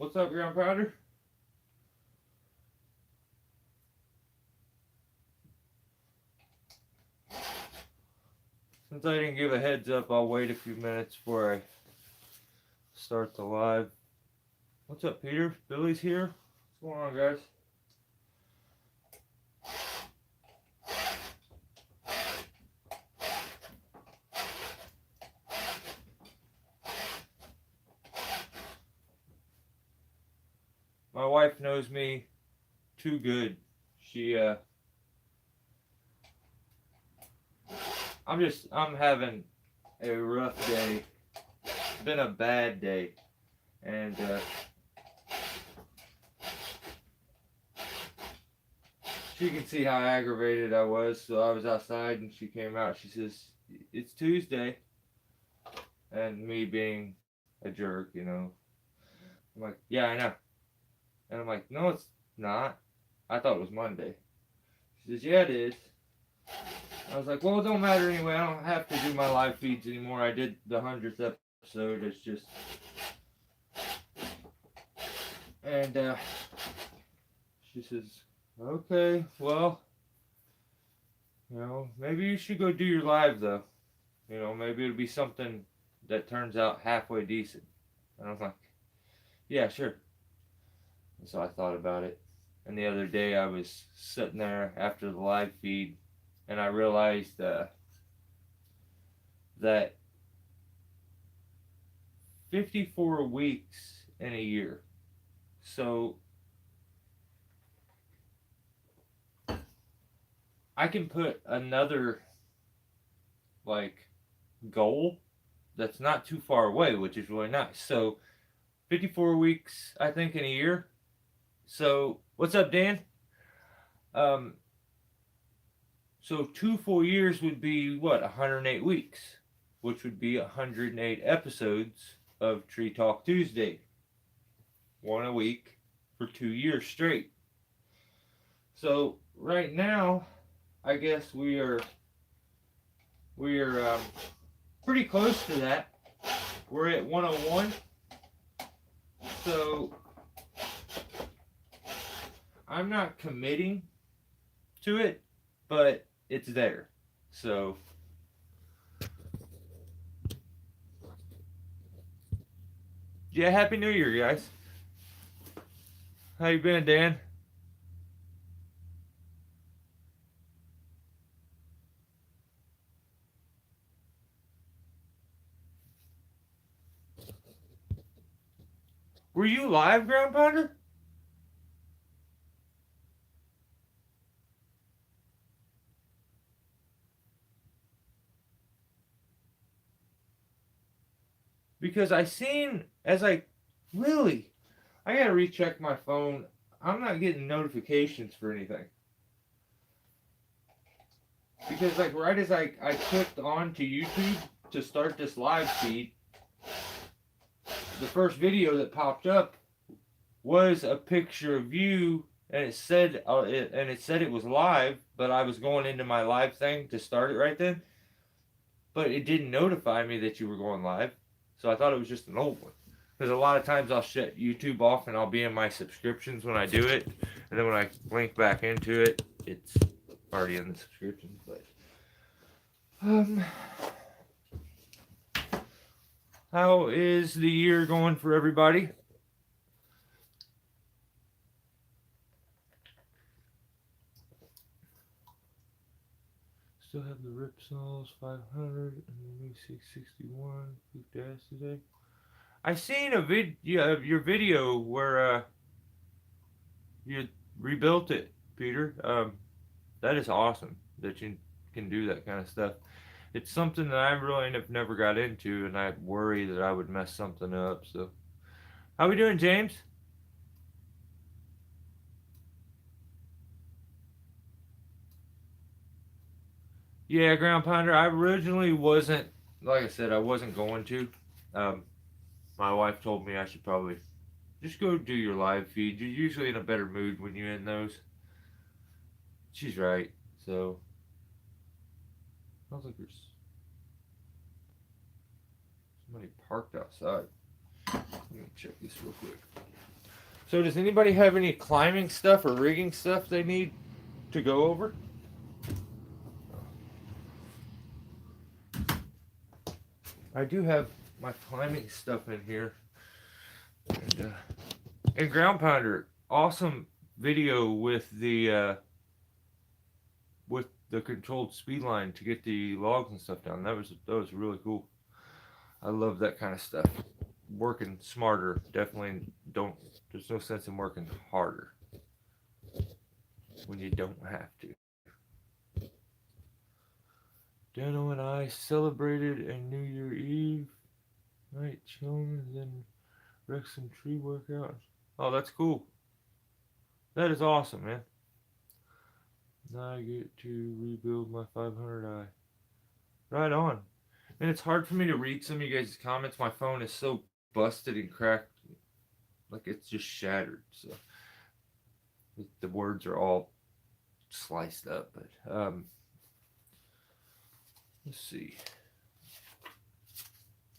What's up, Ground Pounder? Since I didn't give a heads up, I'll wait a few minutes before I start the live. What's up, Peter? Billy's here. What's going on, guys? My wife knows me too good. I'm having a rough day. It's been a bad day. And, she can see how aggravated I was, so I was outside and she came out. She says, "It's Tuesday." And me being a jerk, I'm like, "Yeah, I know." And I'm like, "No, it's not. I thought it was Monday." She says, "Yeah, it is." I was like, "Well, it don't matter anyway. I don't have to do my live feeds anymore. I did the 100th episode. It's just." And she says, "Okay, well, maybe you should go do your live, though. Maybe it'll be something that turns out halfway decent." And I was like, "Yeah, sure." And so I thought about it. And the other day I was sitting there after the live feed and I realized that 54 weeks in a year. So I can put another like goal that's not too far away, which is really nice. So 54 weeks, I think, in a year. So what's up, Dan? Um, so 2 full years would be what, 108 weeks, which would be 108 episodes of Tree Talk Tuesday, one a week for 2 years straight. So right now, I guess we are pretty close to that. We're at 101. So I'm not committing to it, but it's there. So yeah, Happy New Year, guys. How you been, Dan? Were you live, Ground Pounder? Because I seen as I really, I gotta recheck my phone. I'm not getting notifications for anything. Because like right as I clicked on to YouTube to start this live feed, the first video that popped up was a picture of you, and it said it was live, but I was going into my live thing to start it right then, but it didn't notify me that you were going live, so I thought it was just an old one. Because a lot of times I'll shut YouTube off and I'll be in my subscriptions when I do it, and then when I link back into it, it's already in the subscriptions. But how is the year going for everybody? Still have the Ripsaws 500 and the new 661. Pooped ass today. I seen a your video where you rebuilt it, Peter. That is awesome that you can do that kind of stuff. It's something that I really have never got into, and I worry that I would mess something up. So, how we doing, James? Yeah, Ground Pounder. I originally wasn't, like I said, I wasn't going to. Um, my wife told me I should probably just go do your live feed. You're usually in a better mood when you end those. She's right. So, sounds like there's somebody parked outside. Let me check this real quick. So does anybody have any climbing stuff or rigging stuff they need to go over? I do have my climbing stuff in here. And Ground Pounder, awesome video with the controlled speed line to get the logs and stuff down. That was really cool. I love that kind of stuff. Working smarter, definitely don't. There's no sense in working harder when you don't have to. Dano and I celebrated a New Year Eve night chilling, then wrecked some tree workout. Oh, that's cool. That is awesome, man. Now I get to rebuild my 500i. Right on. And it's hard for me to read some of you guys' comments. My phone is so busted and cracked, like it's just shattered. So the words are all sliced up. But let's see.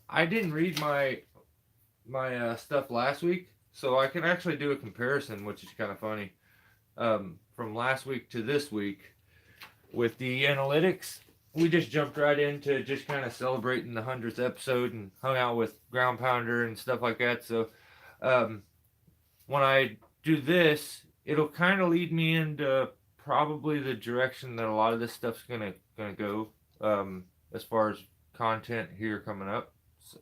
I didn't read my stuff last week, so I can actually do a comparison, which is kind of funny. From last week to this week with the analytics, we just jumped right into just kind of celebrating the 100th episode and hung out with Ground Pounder and stuff like that. So when I do this, it'll kind of lead me into probably the direction that a lot of this stuff's gonna go as far as content here coming up. So.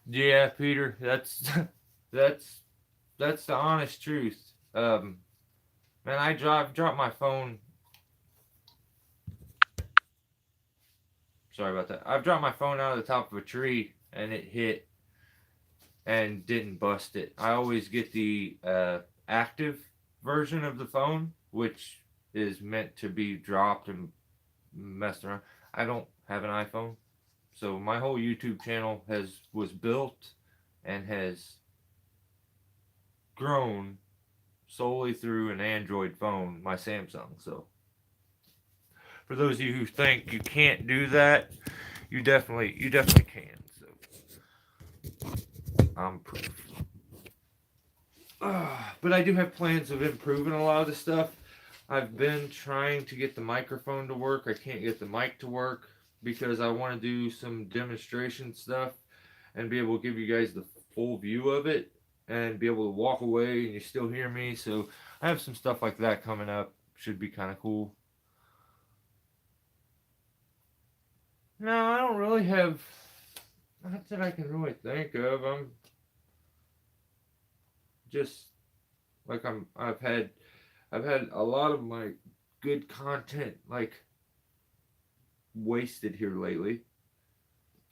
Yeah, Peter, that's the honest truth. Man, I dropped my phone. Sorry about that. I've dropped my phone out of the top of a tree and it hit and didn't bust it. I always get the active version of the phone, which is meant to be dropped and messed around. I don't have an iPhone, so my whole YouTube channel was built and has grown solely through an Android phone, my Samsung. So for those of you who think you can't do that, you definitely can. So I'm proof. But I do have plans of improving a lot of the stuff. I've been trying to get the microphone to work. I can't get the mic to work because I want to do some demonstration stuff and be able to give you guys the full view of it and be able to walk away and you still hear me. So I have some stuff like that coming up. Should be kind of cool. No, I don't really have. Not that I can really think of. I'm just like I've had a lot of my good content like wasted here lately.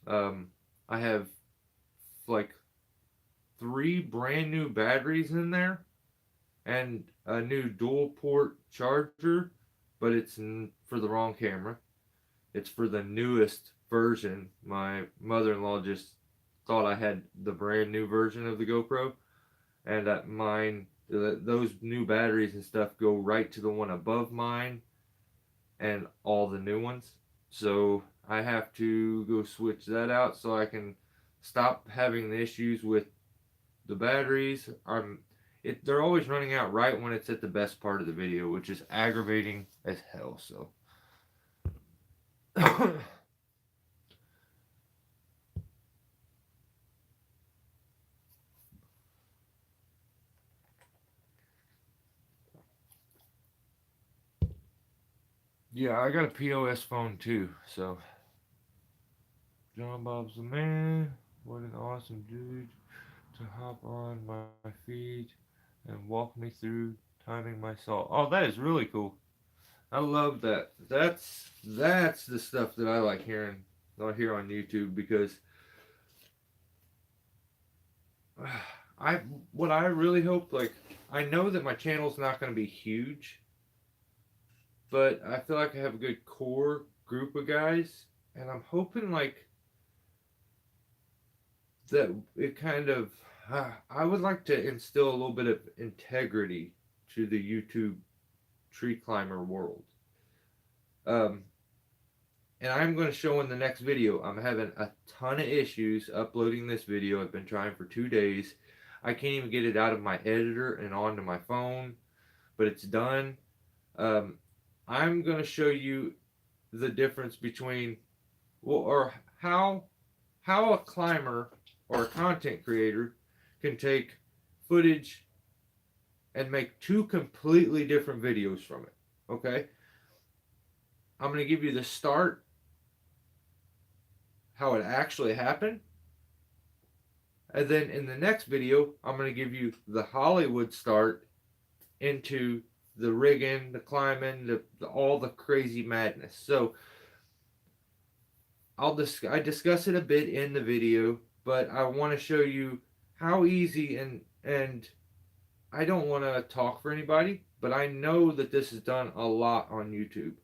I have like 3 brand new batteries in there and a new dual port charger, but it's for the wrong camera. It's for the newest version. My mother-in-law just thought I had the brand new version of the GoPro, and that those new batteries and stuff go right to the one above mine and all the new ones. So I have to go switch that out so I can stop having the issues with the batteries. They're always running out right when it's at the best part of the video, which is aggravating as hell. So yeah, I got a POS phone too. So John Bob's the man. What an awesome dude to hop on my feed and walk me through timing my salt. Oh, that is really cool. I love that. That's the stuff that I like hearing here on YouTube because I what I really hope, like, I know that my channel's not going to be huge, but I feel like I have a good core group of guys, and I'm hoping like that it kind of I would like to instill a little bit of integrity to the YouTube tree climber world. Um, And I'm going to show in the next video. I'm having a ton of issues uploading this video. I've been trying for 2 days. I can't even get it out of my editor and onto my phone, but it's done. Um, I'm going to show you the difference between, well, or how a climber or a content creator can take footage and make two completely different videos from it. Okay? I'm going to give you the start, how it actually happened. And then in the next video, I'm going to give you the Hollywood start into the rigging, the climbing, all the crazy madness. So I discuss it a bit in the video, but I want to show you how easy and I don't want to talk for anybody, but I know that this is done a lot on YouTube.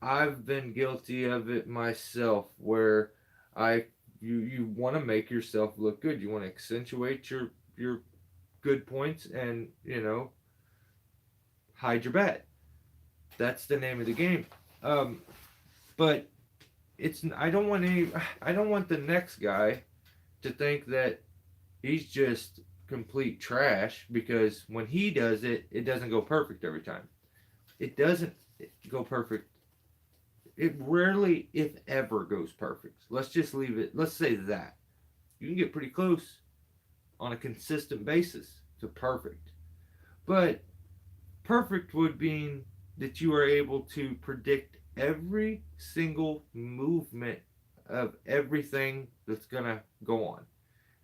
I've been guilty of it myself, where you want to make yourself look good. You want to accentuate your good points, and hide your bad. That's the name of the game. But I don't want the next guy to think that he's just complete trash, because when he does it, it doesn't go perfect every time. It doesn't go perfect. It rarely, if ever, goes perfect. Let's just leave it. Let's say that. You can get pretty close on a consistent basis to perfect. But perfect would mean that you are able to predict every single movement of everything that's going to go on.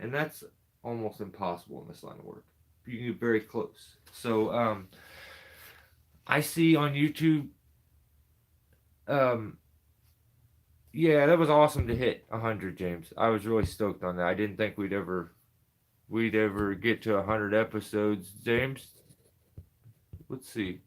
And that's almost impossible in this line of work. You can get very close. So I see on YouTube, yeah, that was awesome to hit 100, James. I was really stoked on that. I didn't think we'd ever get to 100 episodes, James. Let's see.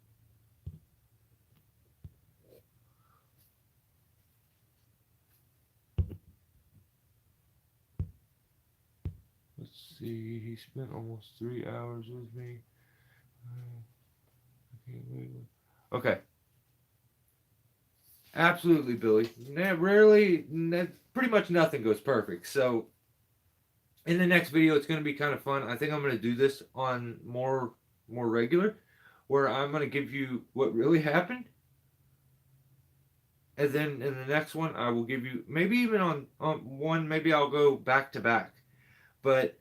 Let's see. He spent almost 3 hours with me. I can't wait. Okay. Absolutely, Billy. Pretty much nothing goes perfect. So, in the next video, it's going to be kind of fun. I think I'm going to do this on more regular, where I'm going to give you what really happened, and then in the next one, I will give you, maybe even on one, maybe I'll go back to back, but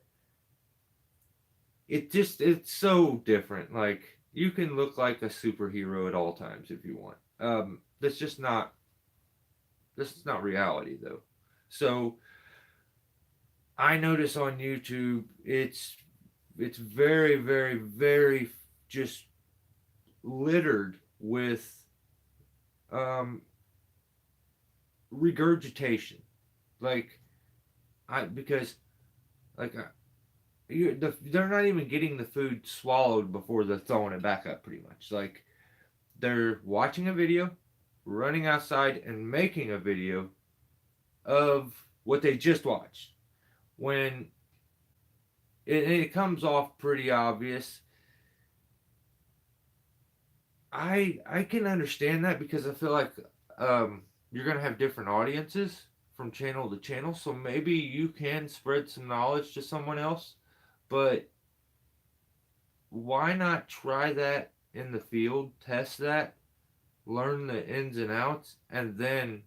it's so different. Like, you can look like a superhero at all times if you want. That's just not This is not reality, though. So I notice on YouTube, it's very, very, very just littered with um, regurgitation. Like, because like they're not even getting the food swallowed before they're throwing it back up. Pretty much, like, they're watching a video, running outside, and making a video of what they just watched. When it comes off pretty obvious, I can understand that, because I feel like you're gonna have different audiences from channel to channel, so maybe you can spread some knowledge to someone else, but why not try that in the field, test that, learn the ins and outs, and then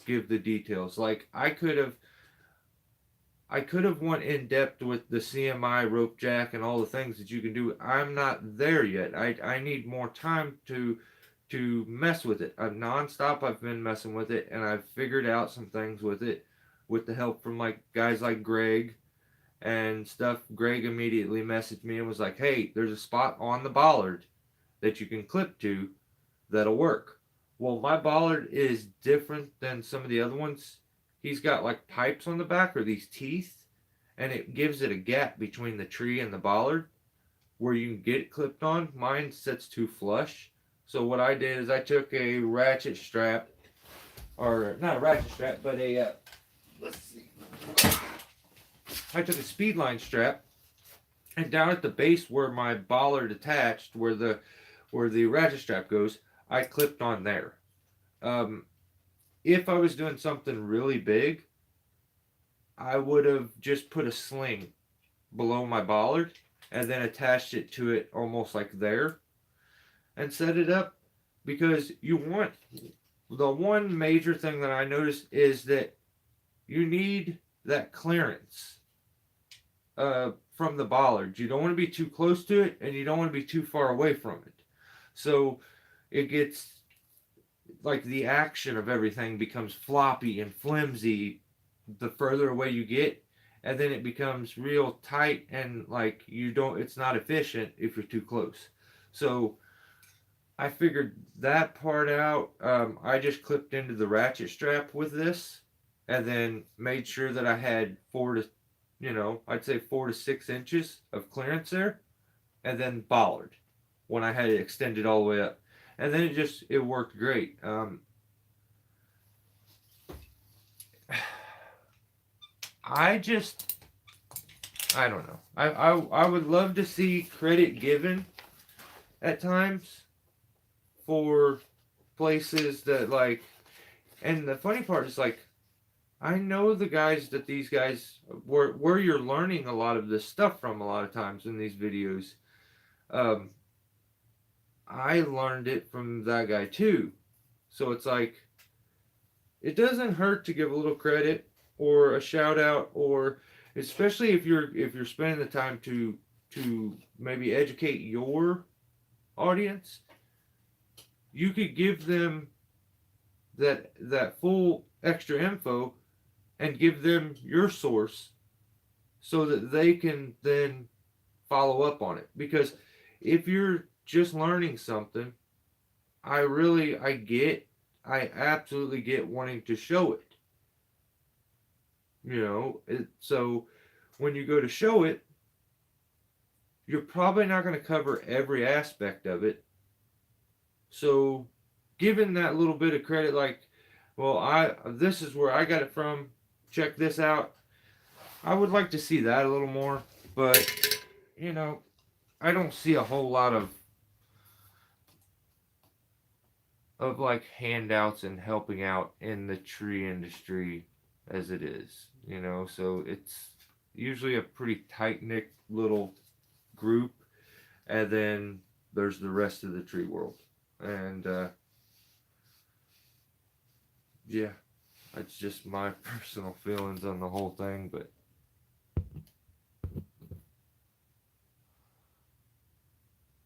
give the details. Like, I could have went in depth with the CMI rope jack and all the things that you can do. I'm not there yet. I need more time to mess with it. I've been messing with it, and I've figured out some things with it with the help from like guys like Greg and stuff. Greg immediately messaged me and was like, "Hey, there's a spot on the bollard that you can clip to that'll work." Well, my bollard is different than some of the other ones. He's got like pipes on the back, or these teeth, and it gives it a gap between the tree and the bollard where you can get it clipped on. Mine sits too flush. So what I did is I took a ratchet strap, or not a ratchet strap, but let's see. I took a speed line strap, and down at the base where my bollard attached, where the ratchet strap goes, I clipped on there. Um, if I was doing something really big, I would have just put a sling below my bollard and then attached it to it almost like there and set it up, because you want, the one major thing that I noticed is that you need that clearance from the bollard. You don't want to be too close to it, and you don't want to be too far away from it. So it gets like the action of everything becomes floppy and flimsy the further away you get, and then it becomes real tight, and like you don't, it's not efficient if you're too close. So I figured that part out. I just clipped into the ratchet strap with this, and then made sure that I had I'd say 4 to 6 inches of clearance there, and then bollard when I had it extended all the way up, and then it worked great. I just I don't know. I would love to see credit given at times for places that like, and the funny part is like, I know the guys that these guys where you're learning a lot of this stuff from a lot of times in these videos. Um, I learned it from that guy too. So it's like, it doesn't hurt to give a little credit or a shout out, or especially if you're spending the time to maybe educate your audience, you could give them that full extra info and give them your source so that they can then follow up on it. Because if you're just learning something, I absolutely get wanting to show it. So when you go to show it, you're probably not going to cover every aspect of it. So given that little bit of credit, like, well, this is where I got it from. Check this out. I would like to see that a little more, but you know, I don't see a whole lot of like handouts and helping out in the tree industry as it is. So it's usually a pretty tight knit little group, and then there's the rest of the tree world, and yeah, that's just my personal feelings on the whole thing. But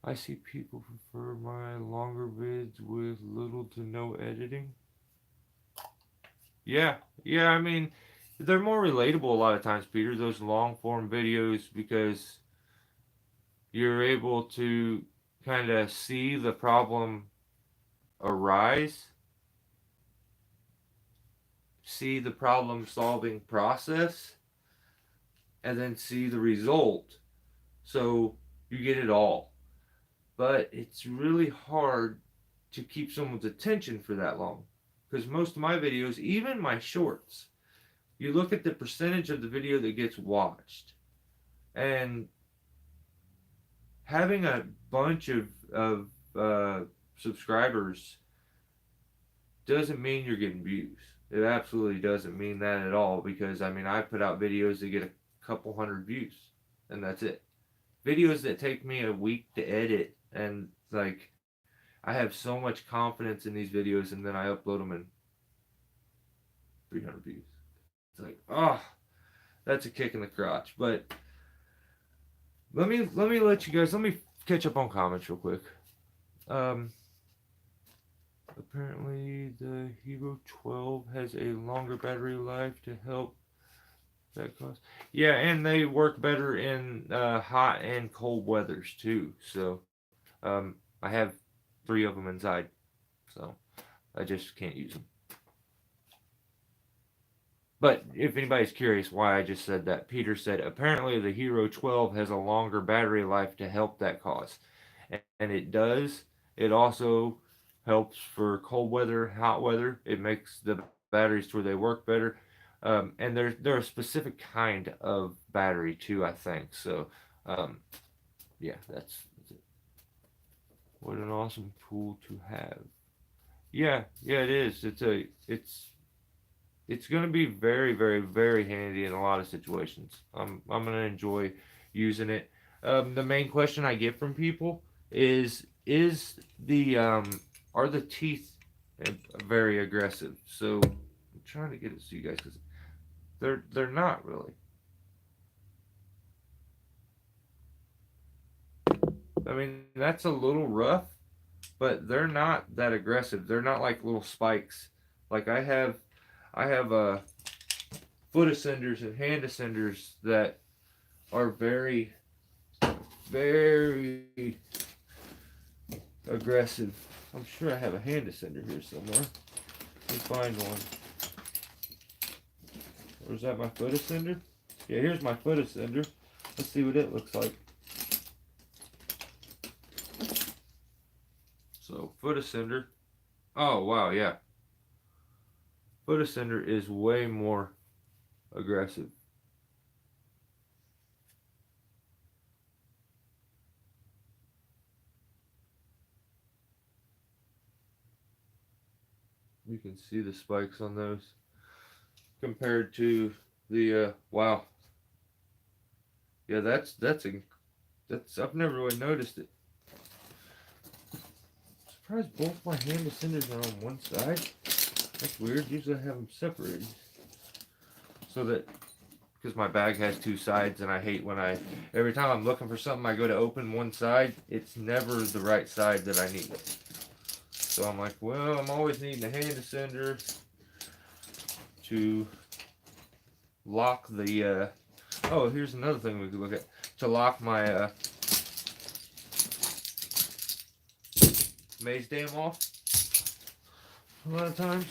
I see people prefer my longer vids with little to no editing. Yeah, yeah, I mean, they're more relatable a lot of times, Peter, those long form videos, because you're able to kind of see the problem arise, see the problem solving process, and then see the result. So you get it all. But it's really hard to keep someone's attention for that long. Because most of my videos, even my shorts, you look at the percentage of the video that gets watched. And having a bunch of subscribers doesn't mean you're getting views. It absolutely doesn't mean that at all, because I mean, I put out videos that get a couple hundred views, and that's it. Videos that take me a week to edit, and like, I have so much confidence in these videos, and then I upload them and 300 views. It's like, oh, that's a kick in the crotch. But let me catch up on comments real quick. Um, Apparently the Hero 12 has a longer battery life to help that cause. Yeah, and they work better in hot and cold weathers too. So, I have 3 of them inside, so I just can't use them. But if anybody's curious why I just said that, Peter said apparently the Hero 12 has a longer battery life to help that cause. And it does. It also helps for cold weather, hot weather. It makes the batteries to where they work better. And they're a specific kind of battery too, I think. So, um, yeah, that's it. What an awesome tool to have. Yeah, it is. It's going to be very, very, very handy in a lot of situations. I'm going to enjoy using it. The main question I get from people is the are the teeth very aggressive? So I'm trying to get it to you guys because they're not really. I mean, that's a little rough, but they're not that aggressive. They're not like little spikes. Like I have foot ascenders and hand ascenders that are very, very aggressive. I'm sure I have a hand ascender here somewhere. Let me find one. Or is that my foot ascender? Yeah, here's my foot ascender. Let's see what it looks like. So, foot ascender. Oh, wow, yeah. Foot ascender is way more aggressive. You can see the spikes on those compared to the wow. Yeah, that's I've never really noticed it. I'm surprised both my hand ascenders are on one side. That's weird. Usually I have them separated. So that because my bag has two sides and I hate when every time I'm looking for something I go to open one side, it's never the right side that I need. So I'm like, well, I'm always needing a hand ascender to lock the oh, here's another thing we could look at. To lock my maze dam off a lot of times.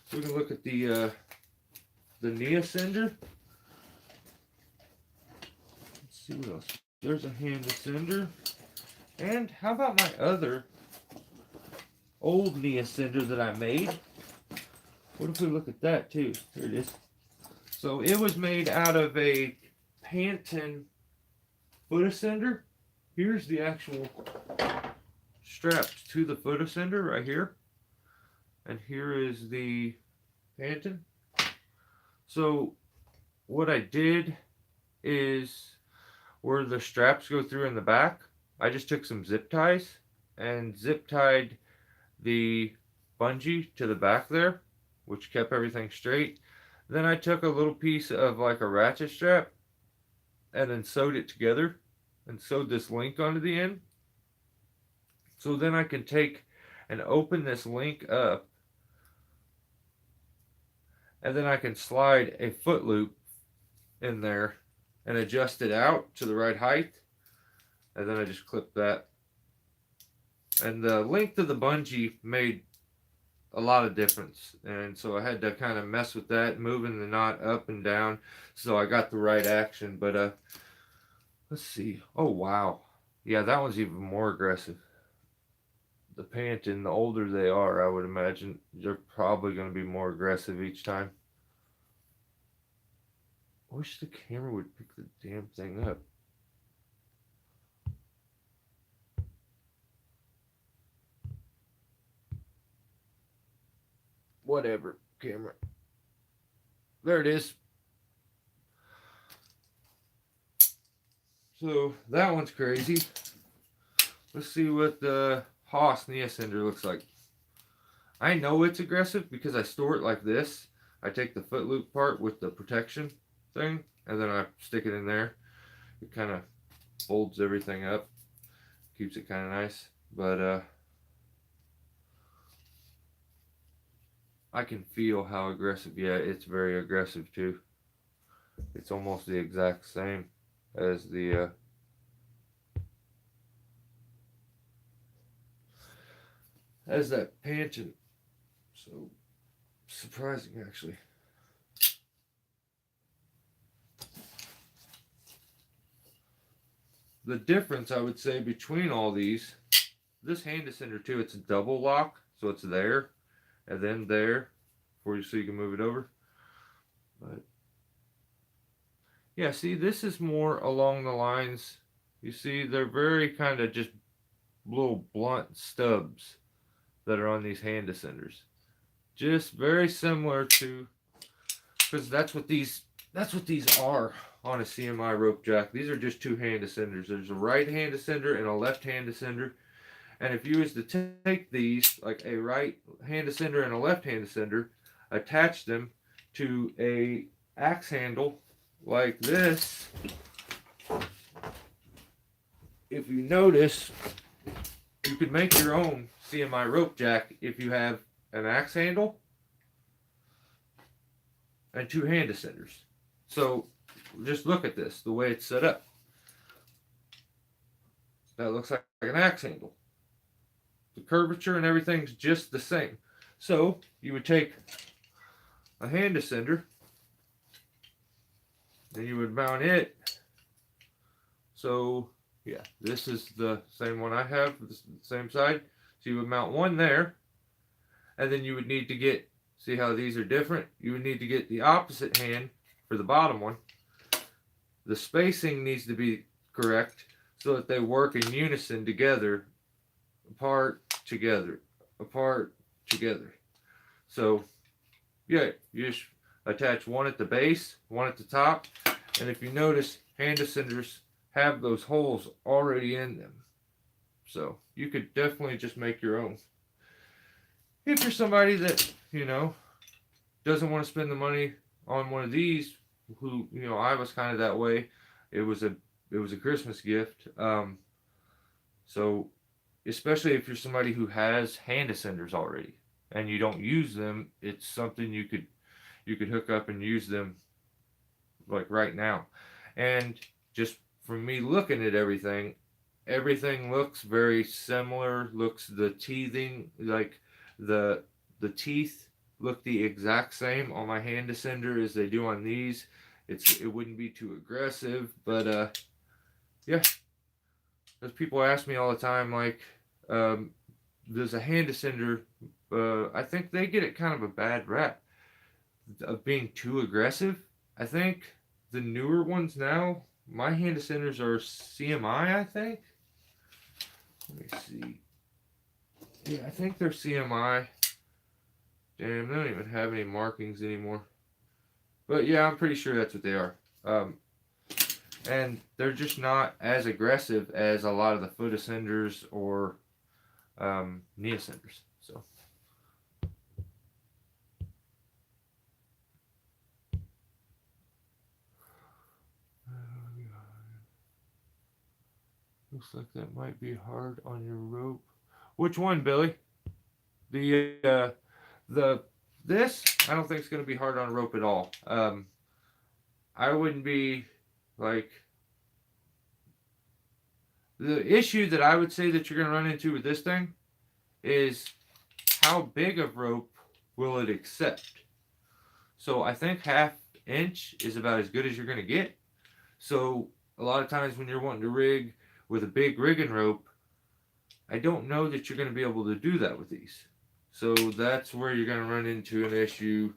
So we can look at the knee ascender. Let's see what else. There's a hand ascender. And how about my other old knee ascender that I made? What if we look at that too? Here it is. So it was made out of a Panton foot ascender. Here's the actual straps to the foot ascender right here. And here is the Panton. So what I did is where the straps go through in the back, I just took some zip ties and zip tied the bungee to the back there, which kept everything straight. Then I took a little piece of like a ratchet strap and then sewed it together and sewed this link onto the end. So then I can take and open this link up and then I can slide a foot loop in there and adjust it out to the right height. And then I just clip that. And the length of the bungee made a lot of difference. And so I had to kind of mess with that, moving the knot up and down so I got the right action. But let's see. Oh, wow. Yeah, that one's even more aggressive. The Panton, the older they are, I would imagine they're probably going to be more aggressive each time. I wish the camera would pick the damn thing up. Whatever, camera. There it is. So that one's crazy. Let's see what the Haas knee ascender looks like. I know it's aggressive because I store it like this. I take the foot loop part with the protection thing and then I stick it in there. It kind of folds everything up, keeps it kind of nice. But I can feel how aggressive. Yeah, it's very aggressive too. It's almost the exact same as the as that Panton. So surprising, actually. The difference, I would say, between all these, this hand ascender too, it's a double lock, so it's there and then there for you, so you can move it over. But yeah, see, this is more along the lines. You see, they're very kind of just little blunt stubs that are on these hand descenders. Just very similar to, because that's what these are on a CMI rope jack. These are just two hand descenders. There's a right hand descender and a left hand descender. And if you was to take these, like a right hand descender and a left hand descender, attach them to a axe handle like this, if you notice, you could make your own CMI rope jack if you have an axe handle and two hand descenders. So just look at this, the way it's set up. That looks like an axe handle. The curvature and everything's just the same. So you would take a hand descender, then you would mount it. So yeah, this is the same one I have, the same side. So you would mount one there, and then you would need to get, see how these are different? You would need to get the opposite hand for the bottom one. The spacing needs to be correct so that they work in unison together, apart, together, apart, together. So yeah, you just attach one at the base, one at the top, and if you notice, hand descenders have those holes already in them. So you could definitely just make your own. If you're somebody that, doesn't want to spend the money on one of these, who, I was kind of that way. It was a Christmas gift. So especially if you're somebody who has hand descenders already and you don't use them, it's something you could hook up and use them like right now. And just from me looking at everything looks very similar. Looks, the teething, like the teeth look the exact same on my hand descender as they do on these. It wouldn't be too aggressive, but yeah. As people ask me all the time, like, there's a hand descender. I think they get it kind of a bad rap of being too aggressive. I think the newer ones now, my hand descenders are CMI, I think. Let me see. Yeah, I think they're CMI. Damn, they don't even have any markings anymore. But yeah, I'm pretty sure that's what they are. And they're just not as aggressive as a lot of the foot ascenders or knee ascenders. So. Looks like that might be hard on your rope. Which one, Billy? This I don't think it's gonna be hard on a rope at all. I wouldn't be like, the issue that I would say that you're gonna run into with this thing is how big of rope will it accept. So I think 1/2 inch is about as good as you're gonna get. So a lot of times when you're wanting to rig with a big rigging rope, I don't know that you're going to be able to do that with these. So that's where you're going to run into an issue.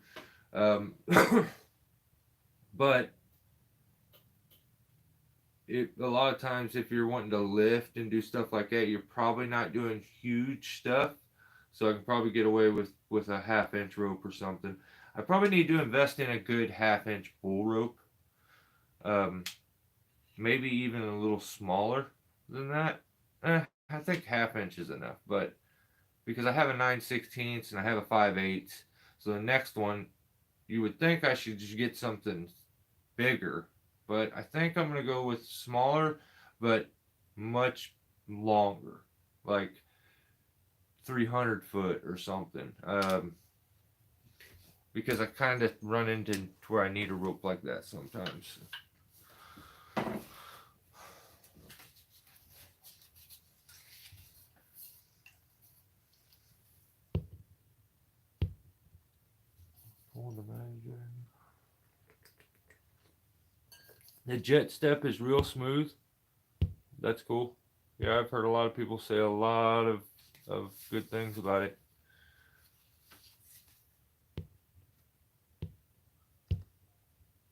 But a lot of times if you're wanting to lift and do stuff like that, you're probably not doing huge stuff. So I can probably get away with a 1/2 inch rope or something. I probably need to invest in a good 1/2 inch bull rope. Maybe even a little smaller than that. I think 1/2 inch is enough, but because I have a 9/16 and I have a 5/8, so the next one, you would think I should just get something bigger, but I think I'm gonna go with smaller, but much longer, like 300 foot or something. Because I kind of run into where I need a rope like that sometimes. The jet step is real smooth. That's cool. Yeah, I've heard a lot of people say a lot of good things about it.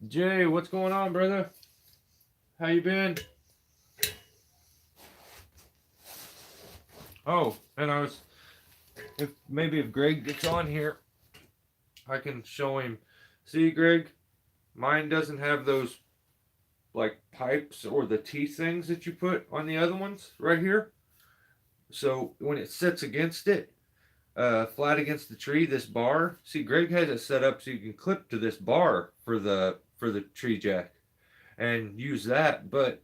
Jay, what's going on, brother? How you been? Oh, and if maybe if Greg gets on here, I can show him. See, Greg, mine doesn't have those like pipes or the teeth things that you put on the other ones right here. So when it sits against it, flat against the tree, this bar. See, Greg has it set up so you can clip to this bar for the tree jack and use that. But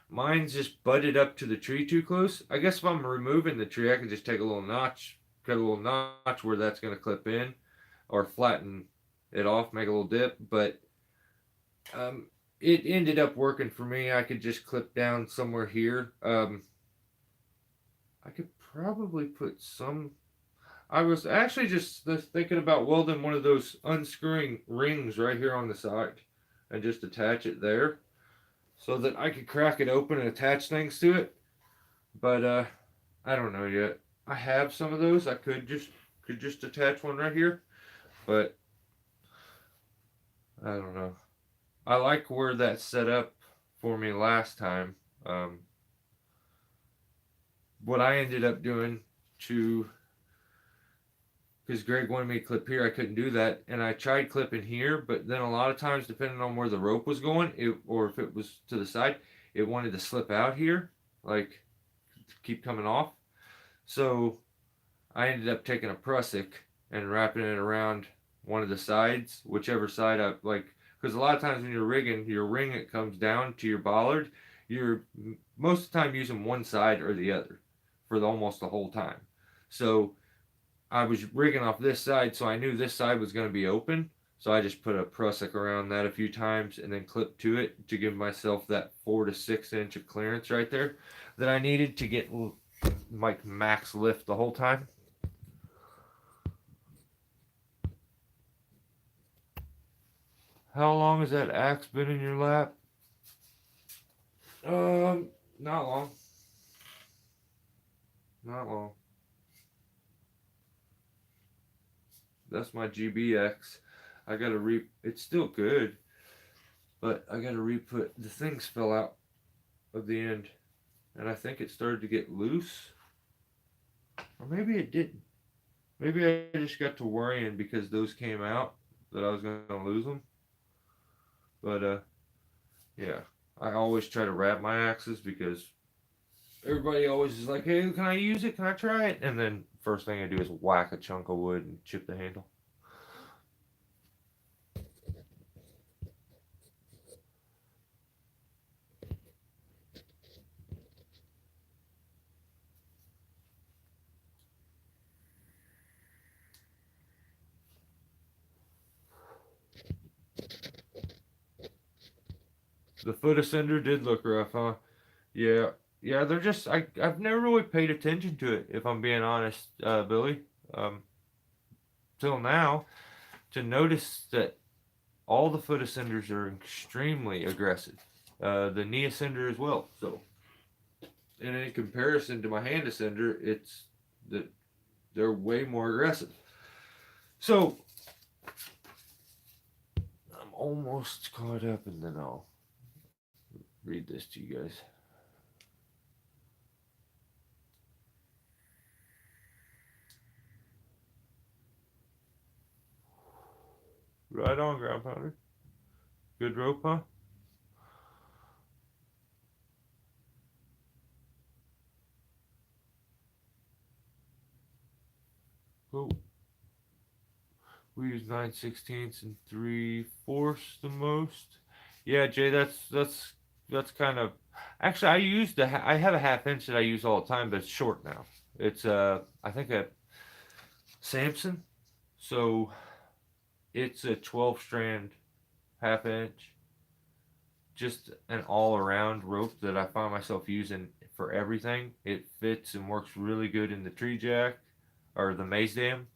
mine's just butted up to the tree too close. I guess if I'm removing the tree, I can just take a little notch, cut a little notch where that's going to clip in, or flatten it off, make a little dip. But it ended up working for me. I could just clip down somewhere here. I could probably put some. I was actually just thinking about welding one of those unscrewing rings right here on the side and just attach it there so that I could crack it open and attach things to it. But I don't know yet. I have some of those. I could just attach one right here, but I don't know. I like where that's set up for me last time. What I ended up doing to because Greg wanted me to clip here. I couldn't do that, and I tried clipping here, but then a lot of times, depending on where the rope was going, or if it was to the side, it wanted to slip out here, like keep coming off. So I ended up taking a prusik and wrapping it around one of the sides, whichever side I like. Because a lot of times when you're rigging, your ring it comes down to your bollard, you're most of the time using one side or the other for almost the whole time. So I was rigging off this side, so I knew this side was going to be open. So I just put a prusik around that a few times and then clipped to it to give myself that 4 to 6 inch of clearance right there that I needed to get like max lift the whole time. How long has that axe been in your lap? Not long. Not long. That's my GBX. I gotta it's still good, but I gotta re-put, the things fell out of the end, and I think it started to get loose. Or maybe it didn't. Maybe I just got to worrying because those came out that I was gonna lose them. But yeah. I always try to wrap my axes because everybody always is like, hey, can I use it? Can I try it? And then first thing I do is whack a chunk of wood and chip the handle. The foot ascender did look rough, huh? Yeah. Yeah, they're just, I've never really paid attention to it, if I'm being honest, Billy. Um, till now, to notice that all the foot ascenders are extremely aggressive. The knee ascender as well. So, and in comparison to my hand ascender, it's that they're way more aggressive. So, I'm almost caught up, and then I'll read this to you guys. Right on, ground pounder. Good rope, huh? Cool. We use 9/16 and 3/4 the most. Yeah, Jay, that's kind of. Actually, I have a half inch that I use all the time, but it's short now. It's I think a Samson, so it's a 12 strand half inch, just an all around rope that I find myself using for everything. It fits and works really good in the tree jack or the maze dam.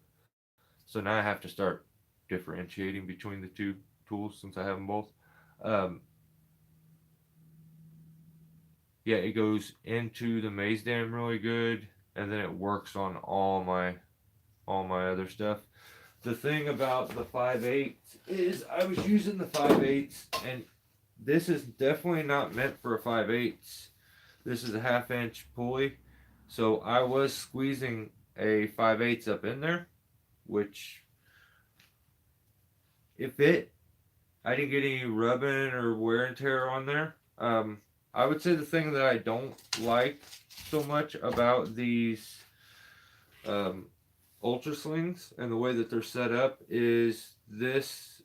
So now I have to start differentiating between the two tools since I have them both. Um, yeah, it goes into the maze dam really good, and then it works on all my other stuff. The thing about the 5/8 is I was using the 5/8, and this is definitely not meant for a 5/8. This is a half inch pulley, so I was squeezing a 5/8 up in there, which it fit. I didn't get any rubbing or wear and tear on there. I would say the thing that I don't like so much about these um, ultra slings and the way that they're set up is this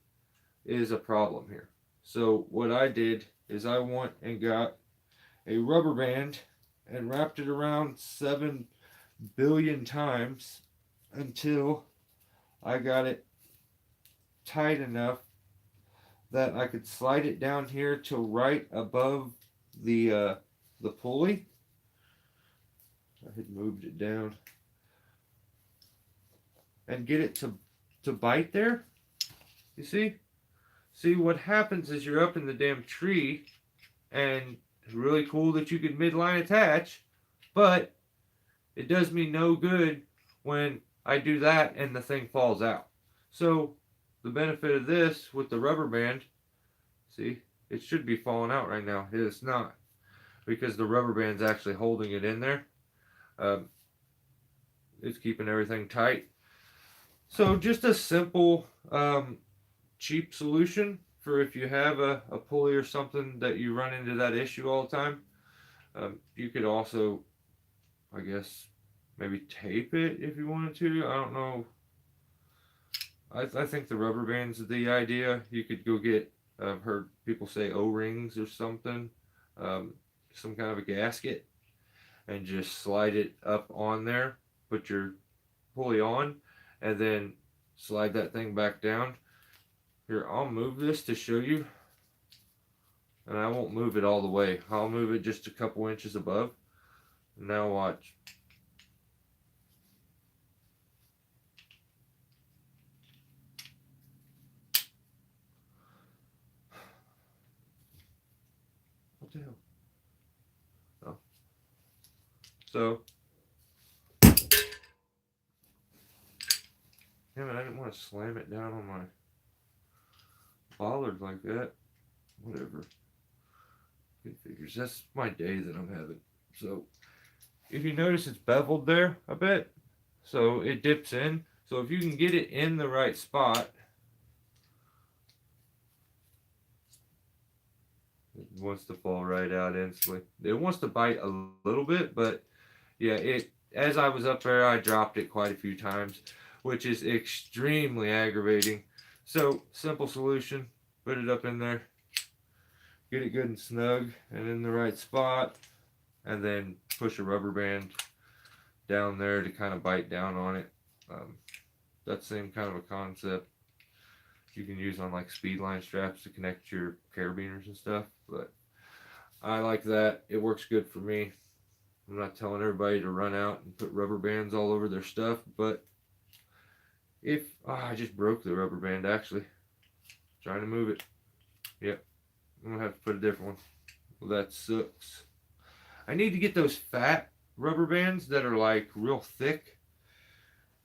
is a problem here. So what I did is I went and got a rubber band and wrapped it around 7 billion times until I got it tight enough that I could slide it down here to right above the pulley. I had moved it down and get it to bite there. You see? See what happens is you're up in the damn tree, and it's really cool that you can midline attach, but it does me no good when I do that and the thing falls out. So the benefit of this with the rubber band, see, it should be falling out right now. It is not because the rubber band's actually holding it in there. Um, it's keeping everything tight. So just a simple, cheap solution for if you have a pulley or something that you run into that issue all the time. You could also, I guess, maybe tape it if you wanted to. I don't know. I think the rubber band's the idea. You could go get, I've heard people say O-rings or something, um, some kind of a gasket, and just slide it up on there. Put your pulley on, and then slide that thing back down. Here, I'll move this to show you, and I won't move it all the way. I'll move it just a couple inches above. Now watch. What the hell? Oh. So, damn it, I didn't want to slam it down on my bollard like that. Whatever. Good figures. That's my day that I'm having. So, if you notice, it's beveled there a bit. So, it dips in. So, if you can get it in the right spot, it wants to fall right out instantly. It wants to bite a little bit, but yeah, it as I was up there, I dropped it quite a few times, which is extremely aggravating. So, simple solution: put it up in there, get it good and snug and in the right spot, and then push a rubber band down there to kind of bite down on it. Um, that same kind of a concept you can use on like speed line straps to connect your carabiners and stuff, but I like that. It works good for me. I'm not telling everybody to run out and put rubber bands all over their stuff, but if I just broke the rubber band actually trying to move it. Yep, I'm gonna have to put a different one. Well, that sucks. I need to get those fat rubber bands that are like real thick.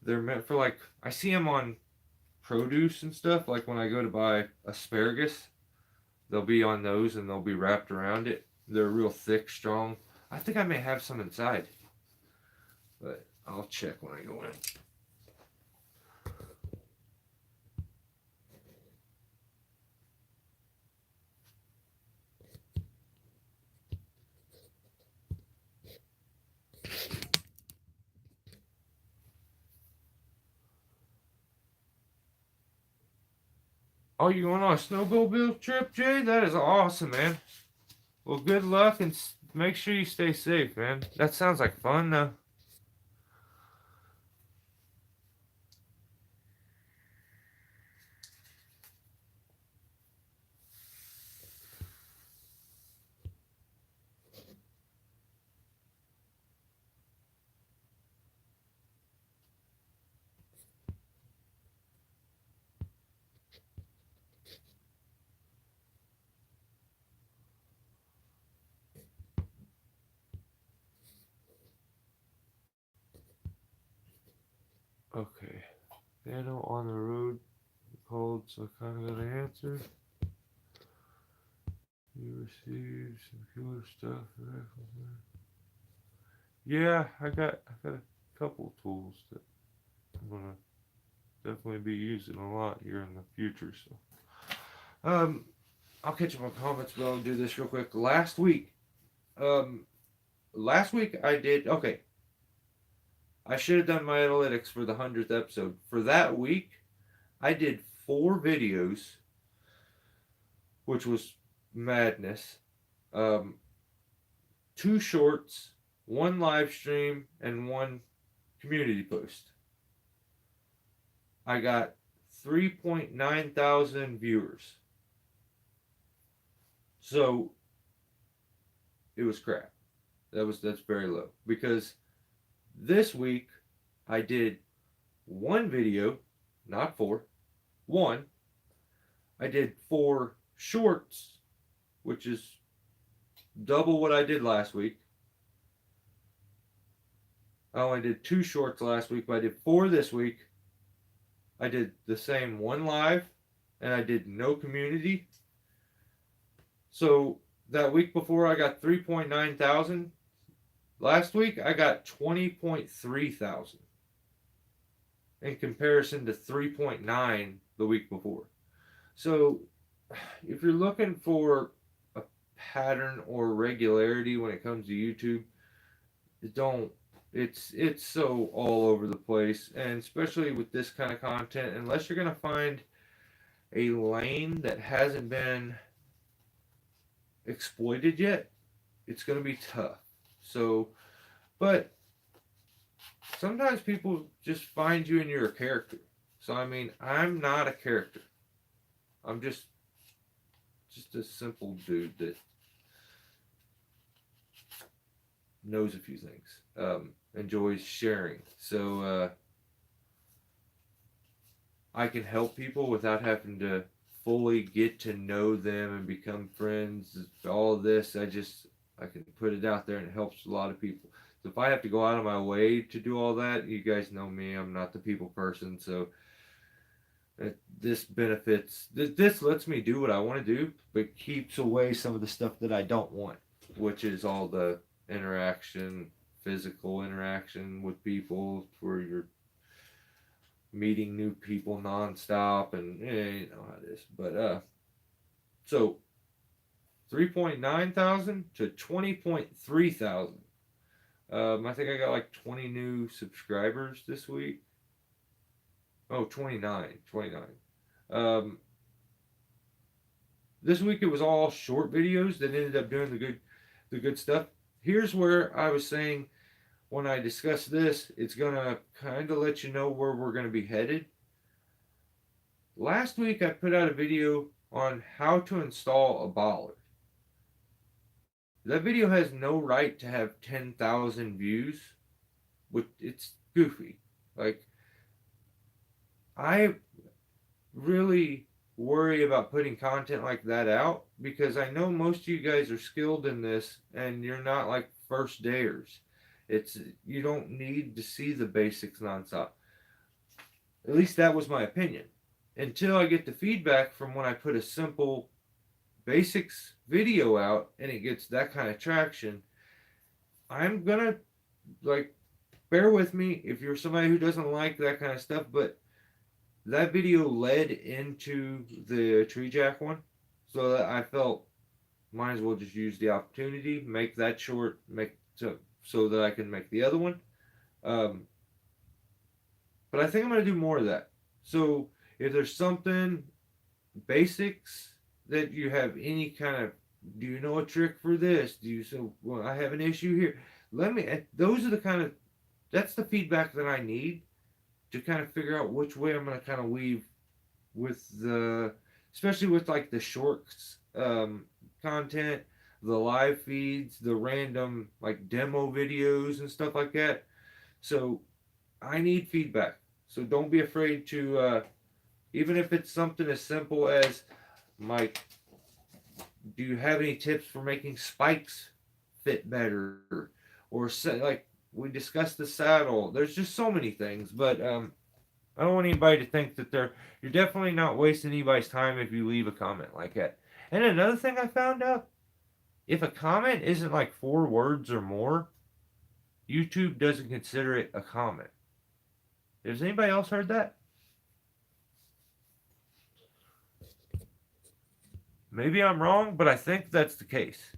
They're meant for like, I see them on produce and stuff, like when I go to buy asparagus, they'll be on those and they'll be wrapped around it. They're real thick, strong. I think I may have some inside, but I'll check when I go in. Oh, you going on a snowmobile trip, Jay? That is awesome, man. Well, good luck and make sure you stay safe, man. That sounds like fun, though. Okay. Dano on the road. Cold, so I kind of got an answer. You received some killer stuff. Yeah, I got a couple of tools that I'm gonna definitely be using a lot here in the future. So, I'll catch up on comments, but I'll do this real quick. Um, last week I did okay. I should have done my analytics for the 100th episode. For that week, I did 4 videos, which was madness. Um, 2 shorts, 1 live stream, and 1 community post. I got 3.9 thousand viewers. So it was crap. That's very low. Because this week I did 1 video, not 4. 1. I did 4 shorts, which is double what I did last week. I only did 2 shorts last week, but I did 4 this week. I did the same 1 live, and I did no community. So that week before I got 3.9 thousand. Last week I got 20.3 thousand in comparison to 3.9 the week before. So if you're looking for a pattern or regularity when it comes to YouTube, don't it's so all over the place, and especially with this kind of content, unless you're gonna find a lane that hasn't been exploited yet, it's gonna be tough. So, but sometimes people just find you and you're a character. So I mean, I'm not a character. I'm just a simple dude that knows a few things. Enjoys sharing. So I can help people without having to fully get to know them and become friends. All of this, I can put it out there and it helps a lot of people. So if I have to go out of my way to do all that, you guys know me, I'm not the people person. So this benefits, this lets me do what I want to do, but keeps away some of the stuff that I don't want, which is all the interaction, physical interaction with people, where you're meeting new people nonstop, and you know how it is. But so 3.9 thousand to 20.3 thousand. I think I got like 20 new subscribers this week. Oh, 29. This week it was all short videos that ended up doing the good stuff. Here's where I was saying, when I discuss this, it's gonna kind of let you know where we're gonna be headed. Last week I put out a video on how to install a bollard. That video has no right to have 10,000 views. It's goofy. Like, I really worry about putting content like that out because I know most of you guys are skilled in this and you're not like first dayers. You don't need to see the basics nonstop. At least that was my opinion. Until I get the feedback from when I put a simple basics video out and it gets that kind of traction, I'm gonna, like, bear with me if you're somebody who doesn't like that kind of stuff, but that video led into the tree jack one, so that I felt might as well just use the opportunity, make that short, so that I can make the other one. Um, but I think I'm gonna do more of that. So if there's something basics that you have any kind of, do you know a trick for this? Well, I have an issue here. Those are the kind of, that's the feedback that I need to kind of figure out which way I'm going to kind of weave with especially with like the shorts content, the live feeds, the random like demo videos and stuff like that. So I need feedback. So don't be afraid to, even if it's something as simple as, Mike, do you have any tips for making spikes fit better? Or like we discussed the saddle. There's just so many things, but I don't want anybody to think that you're definitely not wasting anybody's time if you leave a comment like that. And another thing I found out, if a comment isn't like 4 words or more, YouTube doesn't consider it a comment. Has anybody else heard that? Maybe I'm wrong, but I think that's the case.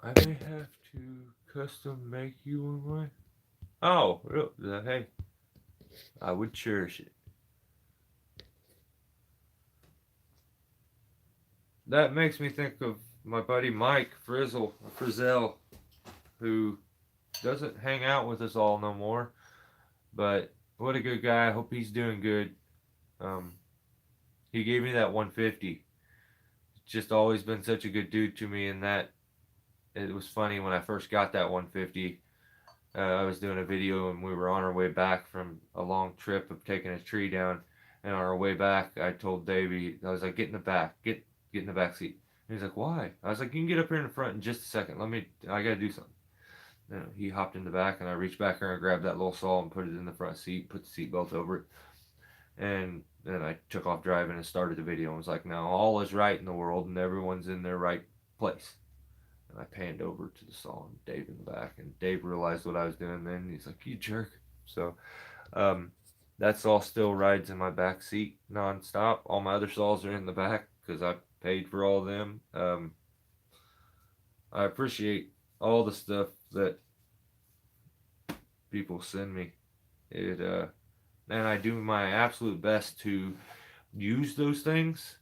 I may have to custom make you one. Oh, hey, I would cherish it. That makes me think of my buddy Mike Frizzell, who doesn't hang out with us all no more. But what a good guy. I hope he's doing good. Um, he gave me that 150. Just always been such a good dude to me, and that it was funny when I first got that 150. I was doing a video and we were on our way back from a long trip of taking a tree down. And on our way back, I told Davey, I was like, "Get in the back, get in the back seat." And he's like, "Why?" I was like, "You can get up here in the front in just a second. I gotta do something." He hopped in the back, and I reached back there and grabbed that little saw and put it in the front seat, put the seatbelt over it, and then I took off driving and started the video. And was like, "Now all is right in the world, and everyone's in their right place." And I panned over to the saw and Dave in the back, and Dave realized what I was doing. Then he's like, "You jerk!" So um, that saw still rides in my back seat nonstop. All my other saws are in the back because I paid for all of them. I appreciate all the stuff that people send me. It and I do my absolute best to use those things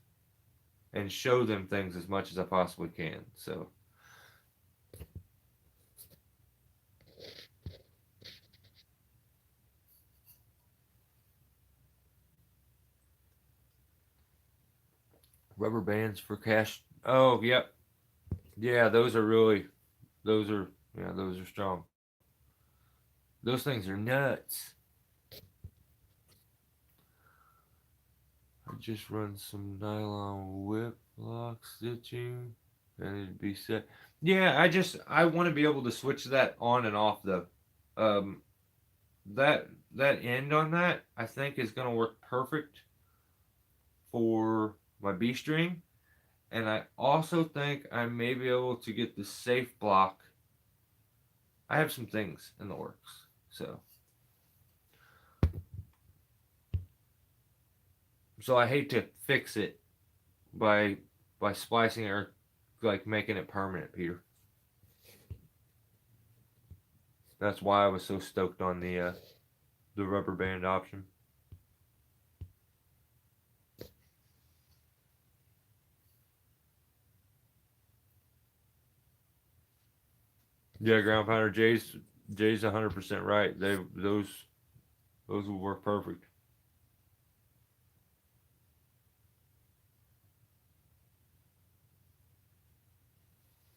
and show them things as much as I possibly can. So rubber bands for cash. Oh, yep. Yeah, those are really those are those are strong. Those things are nuts. I just run some nylon whip lock stitching and it'd be set. Yeah, I want to be able to switch that on and off though. Um, that that end on that I think is gonna work perfect for my B string, and I also think I may be able to get the safe block. I have some things in the works, so I hate to fix it by splicing it or like making it permanent, Peter. That's why I was so stoked on the rubber band option. Yeah, ground pounder Jay's 100% right. Those will work perfect.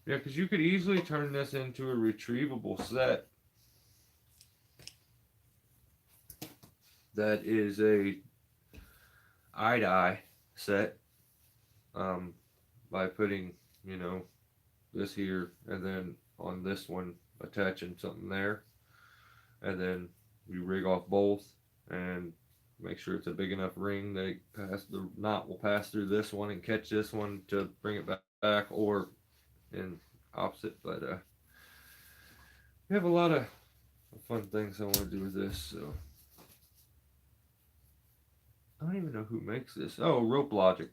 Yeah, because you could easily turn this into a retrievable set that is a eye to eye set, um, by putting you know this here and then on this one attaching something there, and then you rig off both and make sure it's a big enough ring that the knot will pass through this one and catch this one to bring it back, or in opposite. But we have a lot of fun things I want to do with this. So I don't even know who makes this. Oh, Rope Logic.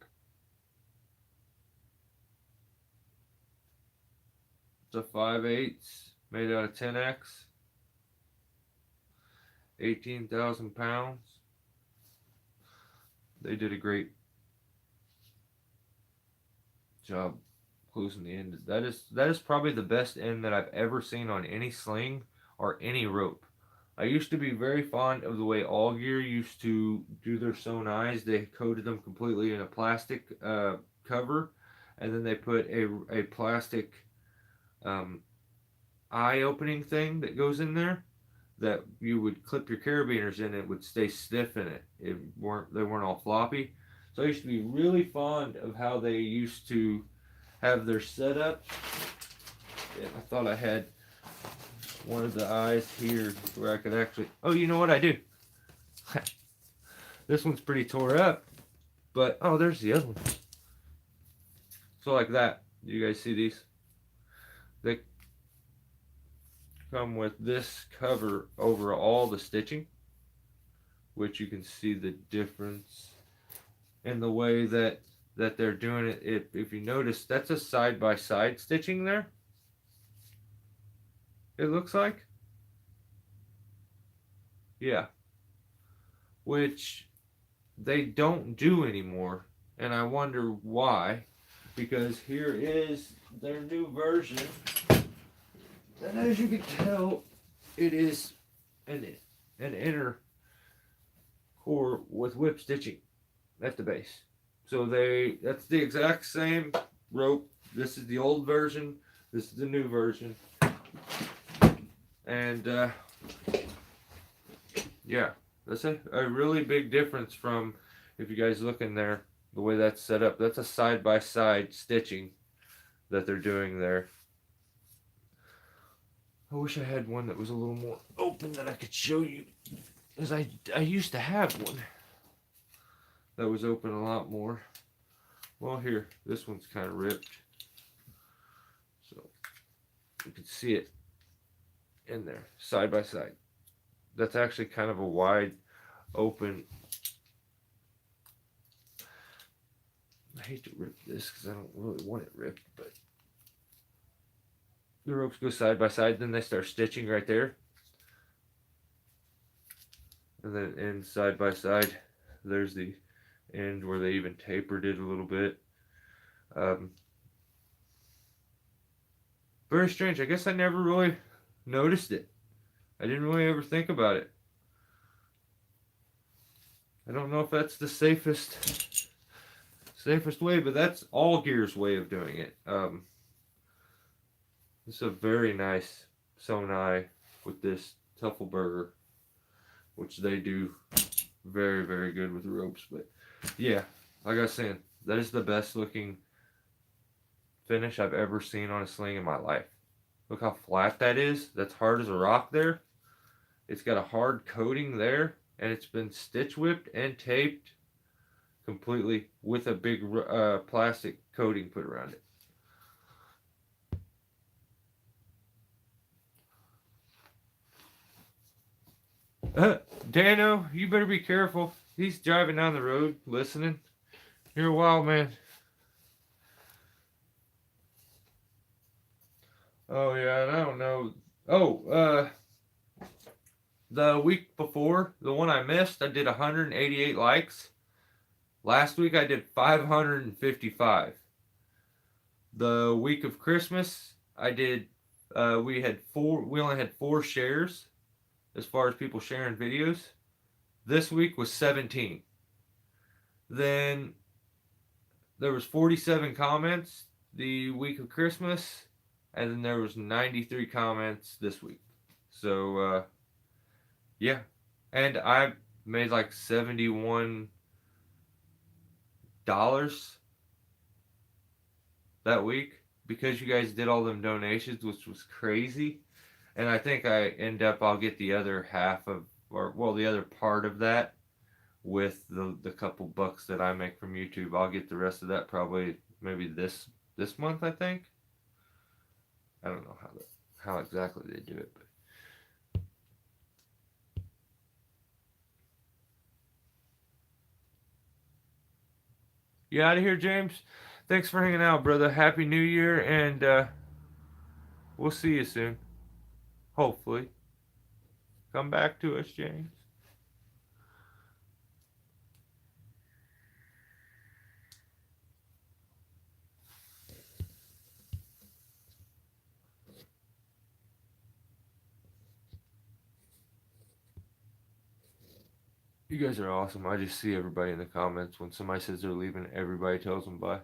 It's a 5/8 made out of 10x, 18,000 pounds. They did a great job closing the end. That is probably the best end that I've ever seen on any sling or any rope. I used to be very fond of the way All Gear used to do their sewn eyes. They coated them completely in a plastic cover, and then they put a plastic um, eye opening thing that goes in there. that you would clip your carabiners in, it would stay stiff in it. They weren't all floppy. So I used to be really fond of how they used to have their setup. And I thought I had one of the eyes here where I could actually. Oh, you know what I do? This one's pretty tore up, but oh, there's the other one. So like that. Do you guys see these? They come with this cover over all the stitching, which you can see the difference in the way that they're doing it. If you notice, that's a side by side stitching there. It looks like, yeah, which they don't do anymore, and I wonder why. Because here is their new version, and as you can tell, it is an inner core with whip stitching at the base. So that's the exact same rope. This is the old version. This is the new version. And yeah, that's a really big difference from, if you guys look in there, the way that's set up. That's a side by side stitching that they're doing there. I wish I had one that was a little more open that I could show you, because I used to have one that was open a lot more. Well, here, this one's kind of ripped, so you can see it in there side by side. That's actually kind of a wide open. I hate to rip this because I don't really want it ripped, but the ropes go side by side, then they start stitching right there, and then end side by side. There's the end where they even tapered it a little bit. Very strange. I guess I never really noticed it. I didn't really ever think about it. I don't know if that's the safest way, but that's All Gear's way of doing it. This is a very nice Sonai with this Tuffelberger, which they do very, very good with ropes. But yeah, like I was saying, that is the best looking finish I've ever seen on a sling in my life. Look how flat that is. That's hard as a rock there. It's got a hard coating there, and it's been stitch whipped and taped completely with a big plastic coating put around it. Dano, you better be careful. He's driving down the road listening. You're a wild man. Oh yeah, I don't know. Oh, the week before, the one I missed, I did 188 likes. Last week I did 555. The week of Christmas, I did. We only had 4 shares, as far as people sharing videos. This week was 17. Then there was 47 comments the week of Christmas, and then there was 93 comments this week. So yeah, and I made like $71 that week because you guys did all them donations, which was crazy. And I think I'll get the other half of, or well, the other part of that with the couple bucks that I make from YouTube. I'll get the rest of that probably maybe this month, I think. I don't know how exactly they do it, but you out of here, James? Thanks for hanging out, brother. Happy New Year, and we'll see you soon. Hopefully. Come back to us, James. You guys are awesome. I just see everybody in the comments. When somebody says they're leaving, everybody tells them bye.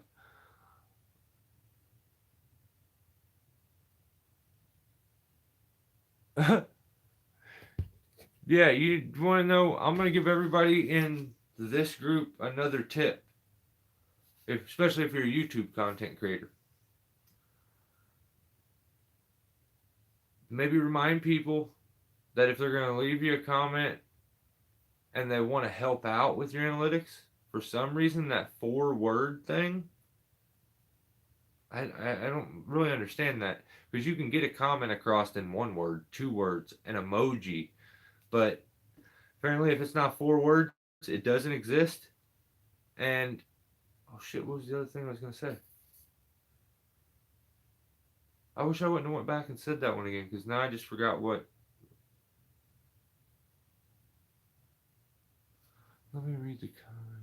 Yeah, you want to know? I'm going to give everybody in this group another tip, especially if you're a YouTube content creator. Maybe remind people that if they're going to leave you a comment and they want to help out with your analytics, for some reason, that 4-word thing, I don't really understand that. Because you can get a comment across in 1 word, 2 words, an emoji. But apparently, if it's not 4 words, it doesn't exist. And, oh shit, what was the other thing I was going to say? I wish I wouldn't have went back and said that one again, because now I just forgot what. Let me read the comment.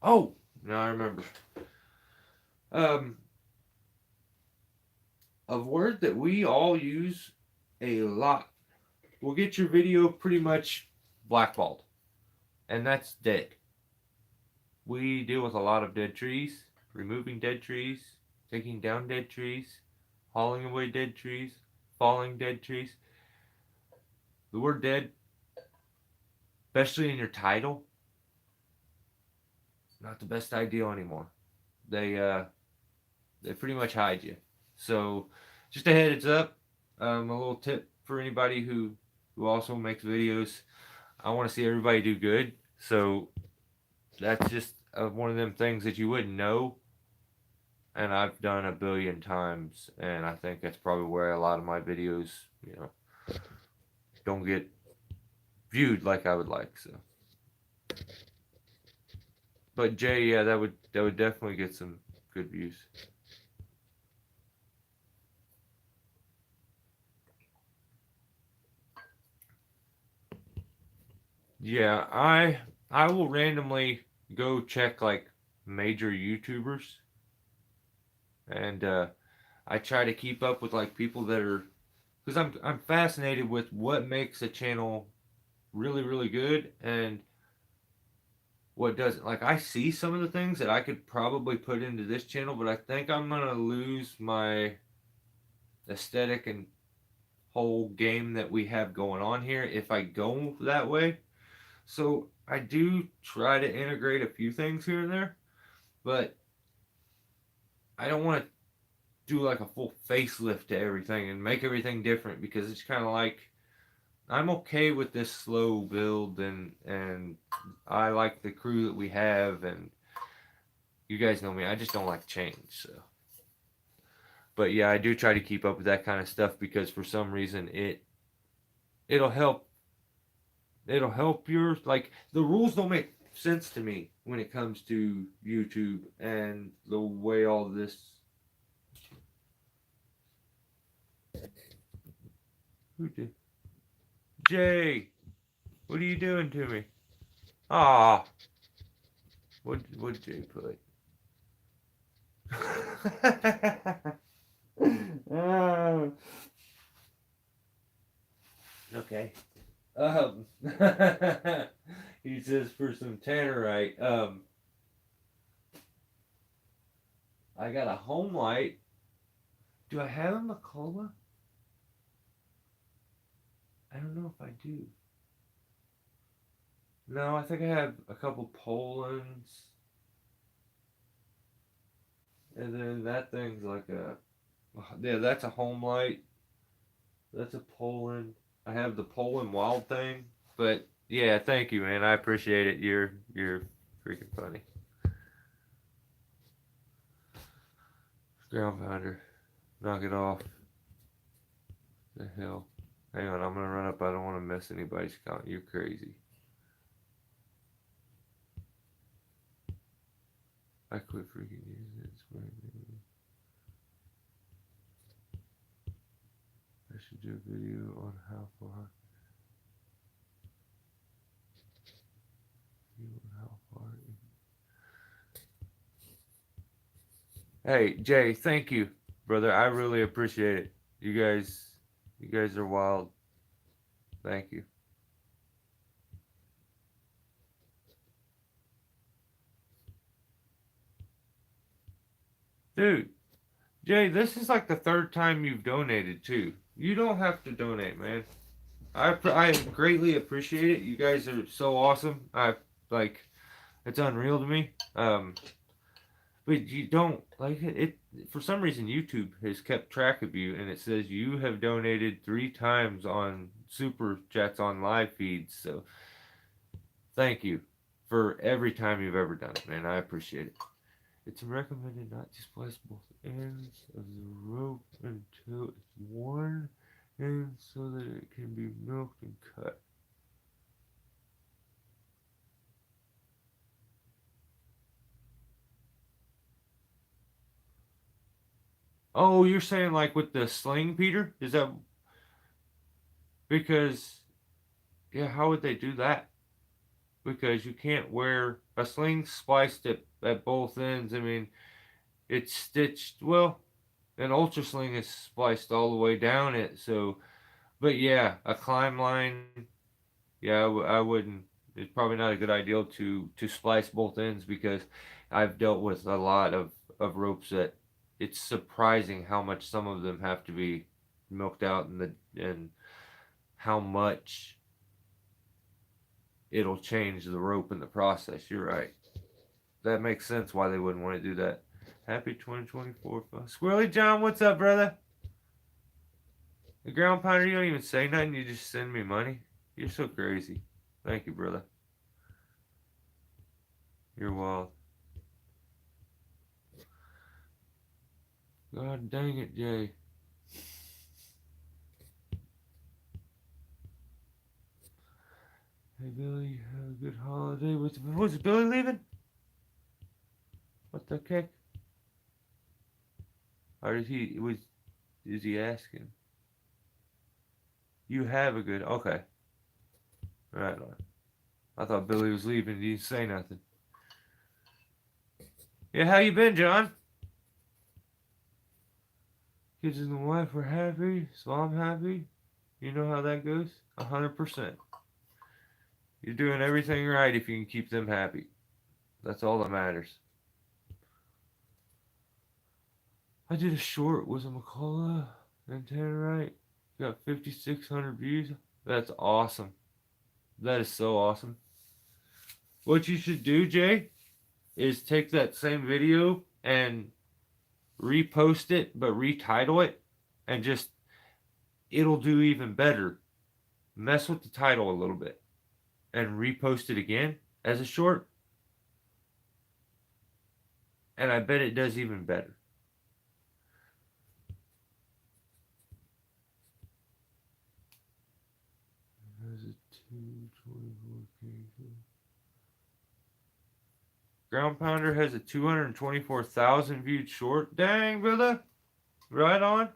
Oh, now I remember. Um, a word that we all use a lot will get your video pretty much blackballed, and that's dead. We deal with a lot of dead trees, removing dead trees, taking down dead trees, hauling away dead trees, falling dead trees. The word dead, especially in your title, not the best ideal anymore. They they pretty much hide you. So just a heads up, a little tip for anybody who also makes videos. I want to see everybody do good. So that's just one of them things that you wouldn't know, and I've done a billion times, and I think that's probably where a lot of my videos, don't get viewed like I would like. So, but Jay, yeah, that would definitely get some good views. Yeah, I will randomly go check like major YouTubers, and I try to keep up with like people that are, because I'm fascinated with what makes a channel really good and what doesn't. Like I see some of the things that I could probably put into this channel, but I think I'm gonna lose my aesthetic and whole game that we have going on here if I go that way. So I do try to integrate a few things here and there, but I don't want to do like a full facelift to everything and make everything different, because it's kind of like I'm okay with this slow build, and I like the crew that we have, and you guys know me. I just don't like change. So, but yeah, I do try to keep up with that kind of stuff, because for some reason it'll help your, like, the rules don't make sense to me when it comes to YouTube and the way all this. Who did? Jay, what are you doing to me? Ah, what did Jay put? Ah, okay. Um, he says for some tannerite. I got a home light. Do I have a Macola? I don't know if I do. No, I think I have a couple Polands, and then that thing's like a, yeah, that's a home light. That's a Poland. I have the Poland wild thing, but yeah, thank you, man. I appreciate it. You're freaking funny. Ground pounder, knock it off. The hell. Hang on, I'm gonna run up. I don't want to miss anybody's count. You're crazy. I quit freaking using it. It's brand new. I should do a video on how far. How far. Hey Jay, thank you, brother. I really appreciate it. You guys are wild. Thank you, dude. Jay, this is like the third time you've donated too. You don't have to donate, man. I greatly appreciate it. You guys are so awesome. I like it's unreal to me. But you don't like it. For some reason, YouTube has kept track of you, and it says you have donated 3 times on super chats on live feeds. So thank you for every time you've ever done it, man. I appreciate it. It's recommended not to splice both ends of the rope until it's worn and so that it can be milked and cut. Oh, you're saying like with the sling, Peter? Is that because, yeah, how would they do that? Because you can't wear a sling spliced at both ends. I mean, it's stitched, well, an ultra sling is spliced all the way down it. So, but yeah, a climb line, yeah, I wouldn't. It's probably not a good idea to splice both ends because I've dealt with a lot of ropes that it's surprising how much some of them have to be milked out and how much it'll change the rope in the process. You're right. That makes sense why they wouldn't want to do that. Happy 2024. Squirrely John, what's up, brother? The ground pounder, you don't even say nothing. You just send me money. You're so crazy. Thank you, brother. You're wild. God dang it, Jay. Hey, Billy, have a good holiday. Was Billy leaving? What the heck? Or is he asking? You have a good, okay. Right on. I thought Billy was leaving. He didn't say nothing. Yeah, how you been, John? Kids and the wife are happy, so I'm happy. You know how that goes? 100%. You're doing everything right if you can keep them happy. That's all that matters. I did a short with a McCullough and Tannerite. Got 5,600 views. That's awesome. That is so awesome. What you should do, Jay, is take that same video and repost it, but retitle it, and just, it'll do even better. Mess with the title a little bit and repost it again as a short, and I bet it does even better. There's a 224K. Ground Pounder has a 224,000 viewed short. Dang, brother. Right on.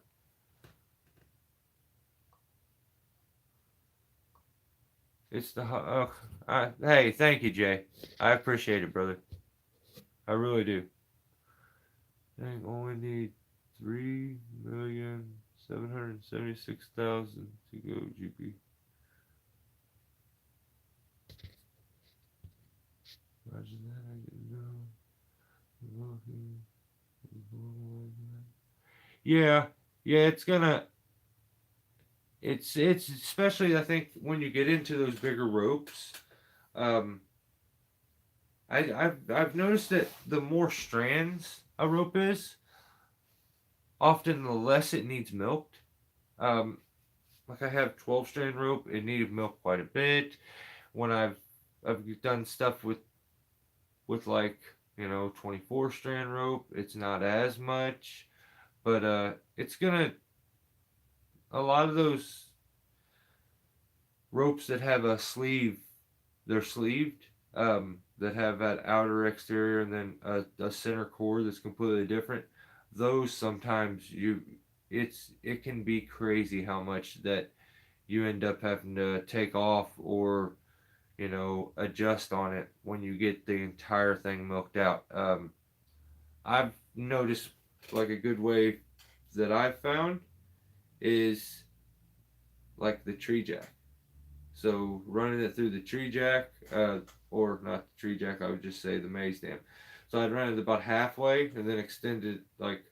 It's the. Hey, thank you, Jay. I appreciate it, brother. I really do. Dang, only need 3,776,000 to go GP. Imagine that. I didn't know. Yeah, yeah, it's gonna. It's especially I think when you get into those bigger ropes. Um, I've noticed that the more strands a rope is, often the less it needs milked. Um, like I have 12 strand rope, it needed milk quite a bit. When I've done stuff with like 24 strand rope, it's not as much, but it's gonna a lot of those ropes that have a sleeve, they're sleeved. That have that outer exterior and then a center core that's completely different. Those sometimes it can be crazy how much that you end up having to take off or adjust on it when you get the entire thing milked out. I've noticed like a good way that I've found is like the tree jack. So running it through the tree jack, or not the tree jack, I would just say the maze dam. So I'd run it about halfway and then extend it like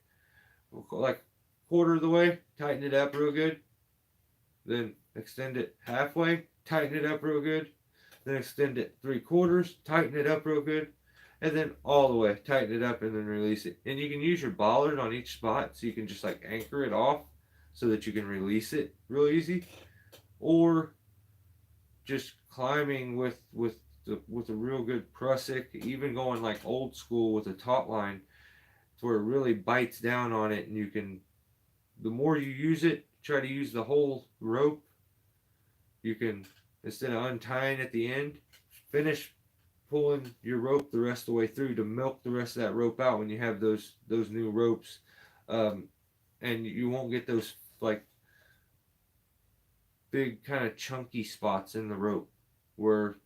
quarter of the way, tighten it up real good, then extend it halfway, tighten it up real good, then extend it 3/4, tighten it up real good, and then all the way, tighten it up, and then release it. And you can use your bollard on each spot, so you can just like anchor it off, so that you can release it real easy, or just climbing with a real good prusik, even going like old school with a taut line, to where it really bites down on it, and you can. The more you use it, try to use the whole rope. You can, instead of untying at the end, finish pulling your rope the rest of the way through to milk the rest of that rope out when you have those new ropes, um, and you won't get those like big kind of chunky spots in the rope where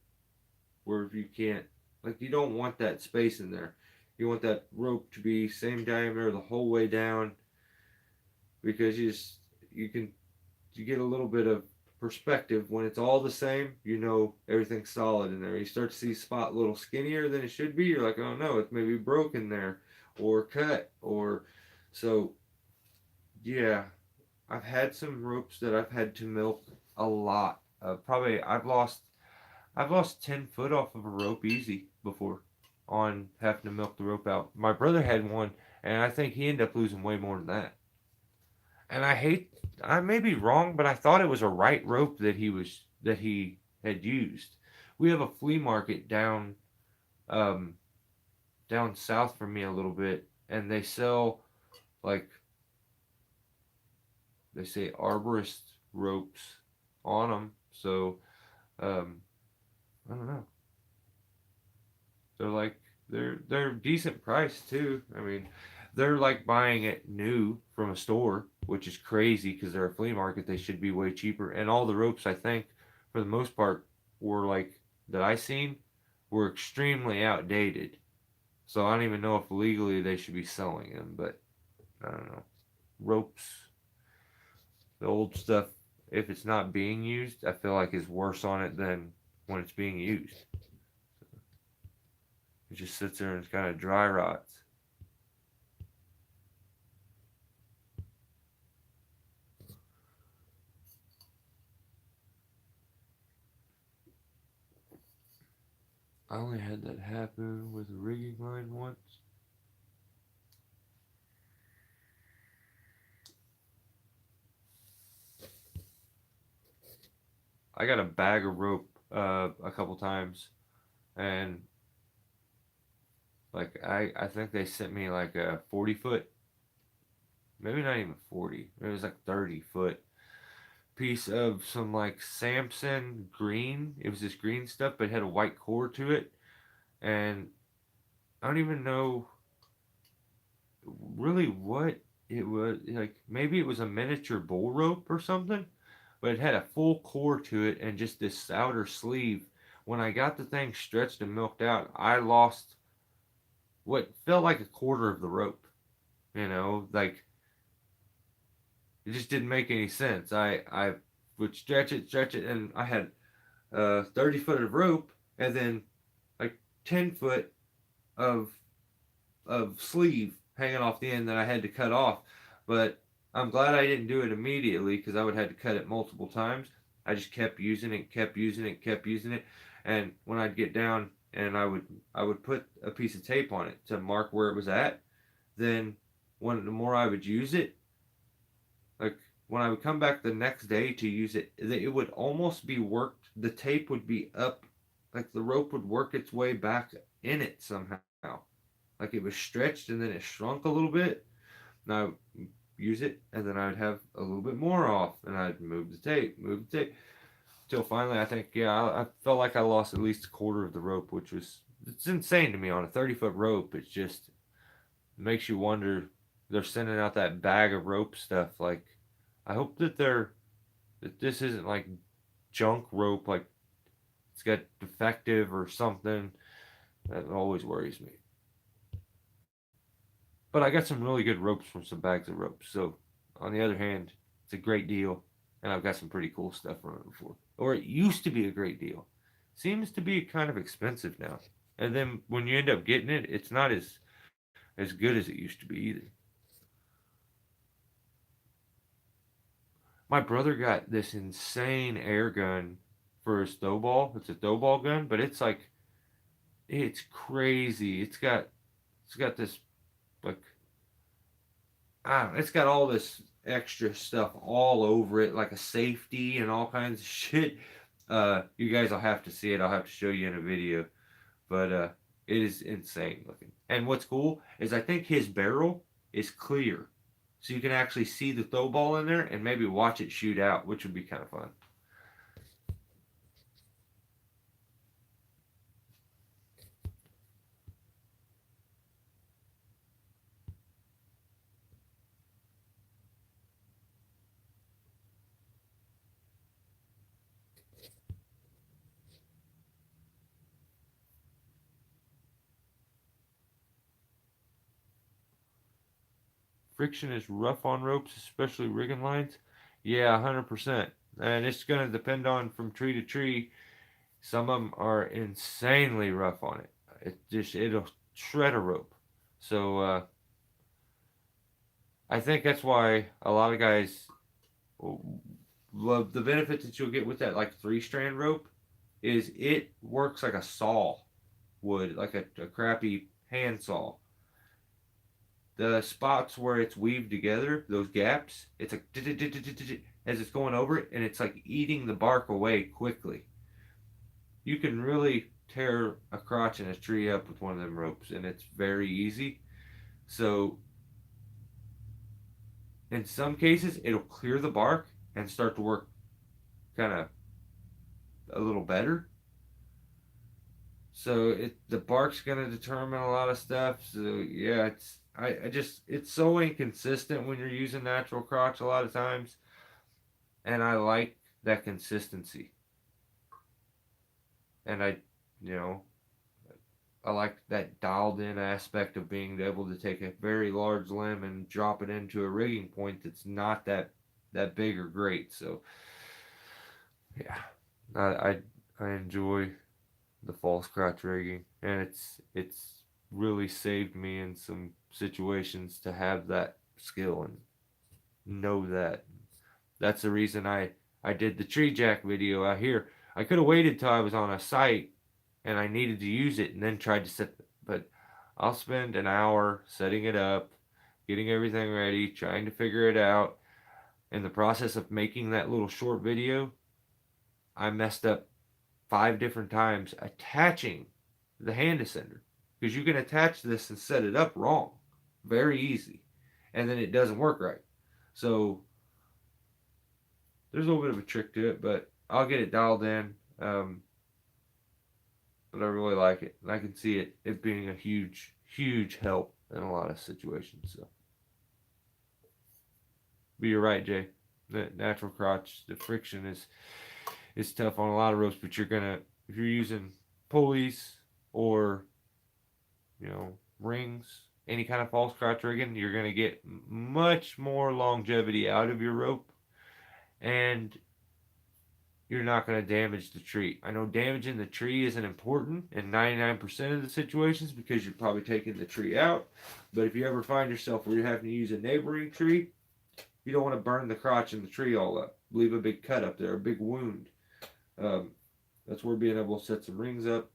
you can't, like, you don't want that space in there. You want that rope to be same diameter the whole way down, because you can you get a little bit of perspective when it's all the same. You know everything's solid in there. You start to see a spot a little skinnier than it should be. You're like, oh no, it's maybe broken there, or cut, or so. Yeah, I've had some ropes that I've had to milk a lot. Probably I've lost 10 foot off of a rope easy before, on having to milk the rope out. My brother had one, and I think he ended up losing way more than that. And I may be wrong, but I thought it was a right rope that he had used. We have a flea market um down south from me a little bit, and they sell, like, they say arborist ropes on them. So um I don't know. They're like they're decent price too. I mean, they're like buying it new from a store, which is crazy because they're a flea market. They should be way cheaper. And all the ropes, I think, for the most part, were like that I seen were extremely outdated. So I don't even know if legally they should be selling them, but I don't know. Ropes, the old stuff, if it's not being used, I feel like is worse on it than when it's being used. It just sits there and kind of dry rots. I only had that happen with a rigging line once. I got a bag of rope a couple times, and like I think they sent me like a 40 foot, maybe not even 40. It was like 30 foot piece of some like Samson green. It was this green stuff, but it had a white core to it, and I don't even know really what it was. Like, maybe it was a miniature bull rope or something, but it had a full core to it and just this outer sleeve. When I got the thing stretched and milked out, I lost what felt like a quarter of the rope. Like, it just didn't make any sense. I would stretch it, and I had 30 foot of rope, and then like 10 foot of sleeve hanging off the end that I had to cut off. But I'm glad I didn't do it immediately, because I would have had to cut it multiple times. I just kept using it, kept using it, kept using it, and when I'd get down and I would put a piece of tape on it to mark where it was at. Then when the more I would use it, like when I would come back the next day to use it, it would almost be worked. The tape would be up, like the rope would work its way back in it somehow. Like it was stretched and then it shrunk a little bit. Now use it, and then I'd have a little bit more off, and I'd move the tape, till finally I think, yeah, I felt like I lost at least a quarter of the rope, which was, it's insane to me on a 30 foot rope. It's just, it makes you wonder. They're sending out that bag of rope stuff. Like, I hope that this isn't like junk rope, like it's got defective or something. That always worries me. But I got some really good ropes from some bags of ropes. So, on the other hand, it's a great deal, and I've got some pretty cool stuff from it before. Or it used to be a great deal. Seems to be kind of expensive now. And then when you end up getting it, it's not as good as it used to be either. My brother got this insane air gun for his throw ball. It's a throw ball gun, but it's like it's crazy. It's got this like it's got all this extra stuff all over it, like a safety and all kinds of shit. You guys will have to see it. I'll have to show you in a video, but it is insane looking. And what's cool is I think his barrel is clear, so you can actually see the throw ball in there and maybe watch it shoot out, which would be kind of fun. Friction is rough on ropes, especially rigging lines. Yeah, 100%. And it's going to depend on from tree to tree. Some of them are insanely rough on it. It'll shred a rope. So I think that's why a lot of guys love the benefit that you'll get with that like 3 strand rope is it works like a saw would, like a crappy hand saw. The spots where it's weaved together, those gaps, it's like as it's going over it, and it's like eating the bark away quickly. You can really tear a crotch in a tree up with one of them ropes, and it's very easy. So, in some cases, it'll clear the bark and start to work kind of a little better. So the bark's gonna determine a lot of stuff. So yeah, I just it's so inconsistent when you're using natural crotch a lot of times, and I like that consistency. And you know, I like that dialed in aspect of being able to take a very large limb and drop it into a rigging point that's not that big or great. So yeah, I I, I enjoy the false crotch rigging, and it's really saved me in some situations to have that skill and know that. That's the reason I did the tree jack video out here. I could have waited till I was on a site and I needed to use it and then tried to set, but I'll spend an hour setting it up, getting everything ready, trying to figure it out. In the process of making that little short video, I messed up 5 different times attaching the hand ascender because you can attach this and set it up wrong, very easy, and then it doesn't work right. So there's a little bit of a trick to it, but I'll get it dialed in. But I really like it, and I can see it being a huge help in a lot of situations. So, but you're right, Jay. The natural crotch, the friction is tough on a lot of ropes, but you're gonna if you're using pulleys or rings, any kind of false crotch rigging, you're gonna get much more longevity out of your rope, and you're not going to damage the tree. I know damaging the tree isn't important in 99% of the situations because you're probably taking the tree out. But if you ever find yourself where you're having to use a neighboring tree, you don't want to burn the crotch in the tree all up. Leave a big cut up there, a big wound. Um, that's where being able to set some rings up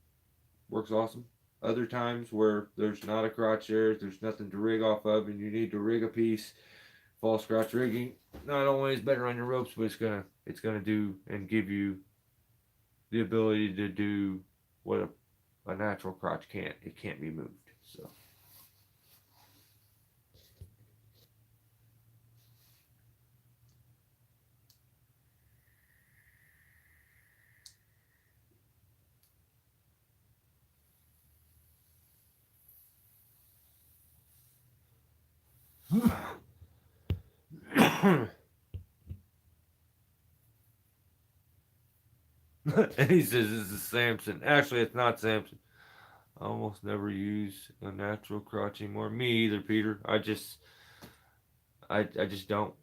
works awesome. Other times where there's not a crotch there's nothing to rig off of, and you need to rig a piece, false crotch rigging not only is better on your ropes, but it's gonna do and give you the ability to do what a natural crotch can't. It can't be moved. So and he says this is Samson. Actually, it's not Samson. I almost never use a natural crotch anymore. Me either, Peter. I just don't.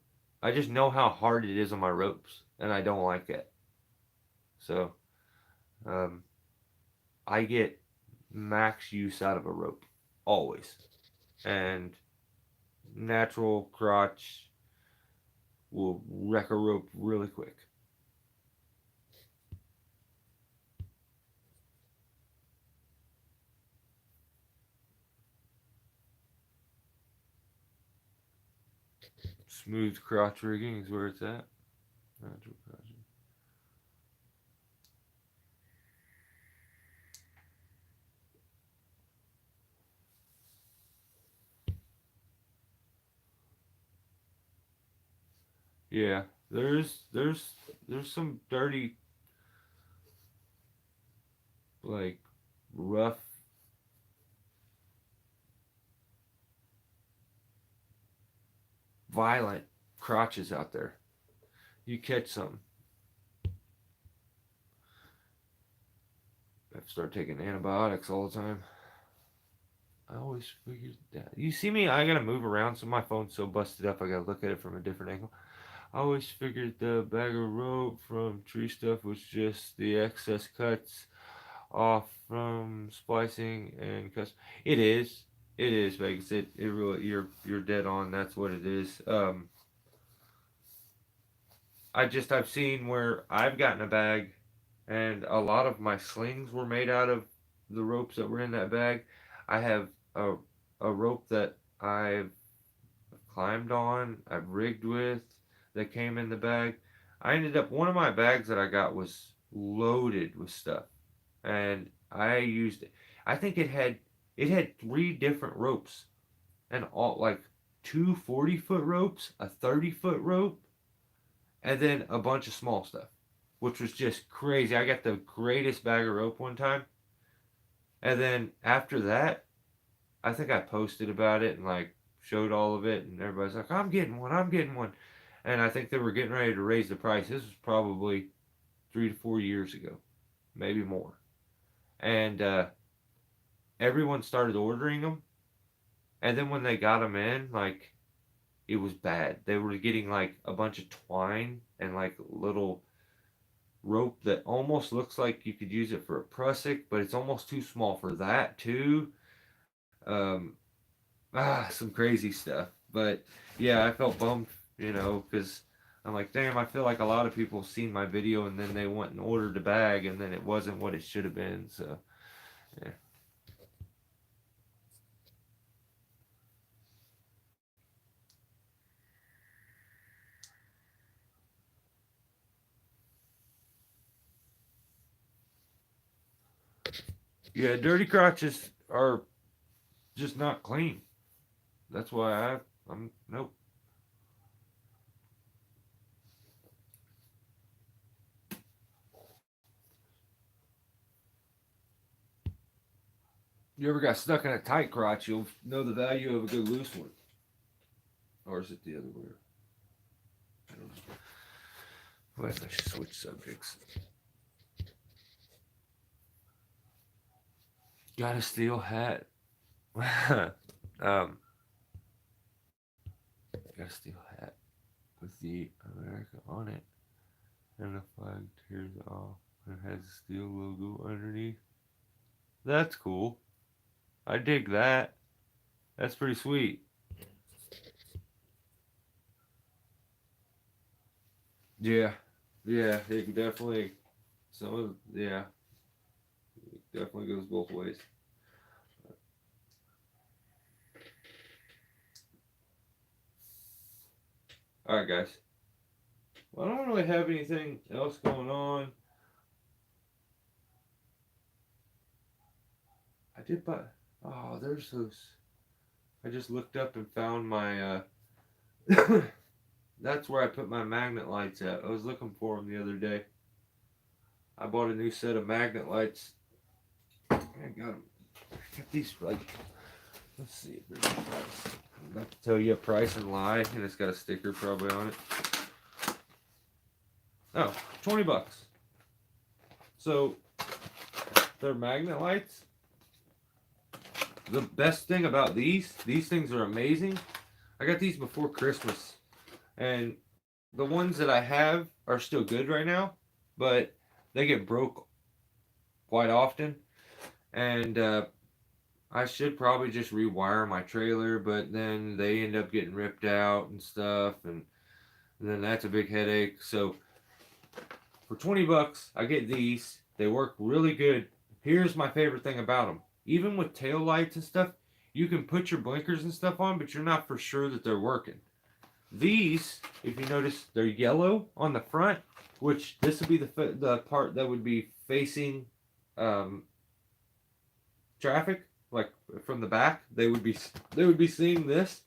I just know how hard it is on my ropes, and I don't like it. So um, I get max use out of a rope always, and natural crotch. will wreck a rope really quick. Smooth crotch rigging is where it's at. Natural crotch. Yeah, there's some dirty, like, rough, violent crotches out there. You catch some. I have to start taking antibiotics all the time. I always figured that. You see me? I gotta move around, so my phone's so busted up. I gotta look at it from a different angle. I always figured the bag of rope from tree stuff was just the excess cuts off from splicing and cuts. It is. It is, Vegas. It really you're dead on. That's what it is. I've seen where I've gotten a bag, and a lot of my slings were made out of the ropes that were in that bag. I have a rope that I've climbed on, I've rigged with, that came in the bag. I ended up one of my bags that I got was loaded with stuff, and I used it. I think it had three different ropes, and all like two 40-foot ropes, a 30-foot rope, and then a bunch of small stuff, which was just crazy. I got the greatest bag of rope one time, and then after that, I think I posted about it and like showed all of it, and everybody's like, "I'm getting one, I'm getting one," and I think they were getting ready to raise the price. This was probably 3 to 4 years ago, maybe more, and everyone started ordering them, and then when they got them in, like it was bad. They were getting like a bunch of twine and like little rope that almost looks like you could use it for a prusik, but it's almost too small for that too. Um, some crazy stuff. But yeah, I felt bummed, because I'm like, damn, I feel like a lot of people have seen my video and then they went and ordered the bag and then it wasn't what it should have been. So yeah, yeah, dirty crotches are just not clean. That's why I'm nope. You ever got stuck in a tight crotch, you'll know the value of a good loose one. Or is it the other way? I don't know. Well, I should switch subjects. Got a steel hat. um, got a steel hat with the America on it, and the flag tears off and has a steel logo underneath. That's cool. I dig that. That's pretty sweet. Yeah, yeah, it can definitely. Some of yeah, it definitely goes both ways. All right, guys. Well, I don't really have anything else going on. I did buy. Oh, there's those. I just looked up and found my. That's where I put my magnet lights at. I was looking for them the other day. I bought a new set of magnet lights. I got them. I got these for like. Let's see if there's a price. I'm about to tell you a price and lie, and it's got a sticker probably on it. Oh, $20. So they're magnet lights. The best thing about these things are amazing. I got these before Christmas, and the ones that I have are still good right now, but they get broke quite often, and I should probably just rewire my trailer, but then they end up getting ripped out and stuff, and and then that's a big headache. So for 20 bucks, I get these. They work really good. Here's my favorite thing about them. Even with tail lights and stuff, you can put your blinkers and stuff on, but you're not for sure that they're working. These, if you notice, they're yellow on the front, which this would be the part that would be facing um, traffic, like from the back. They would be seeing this,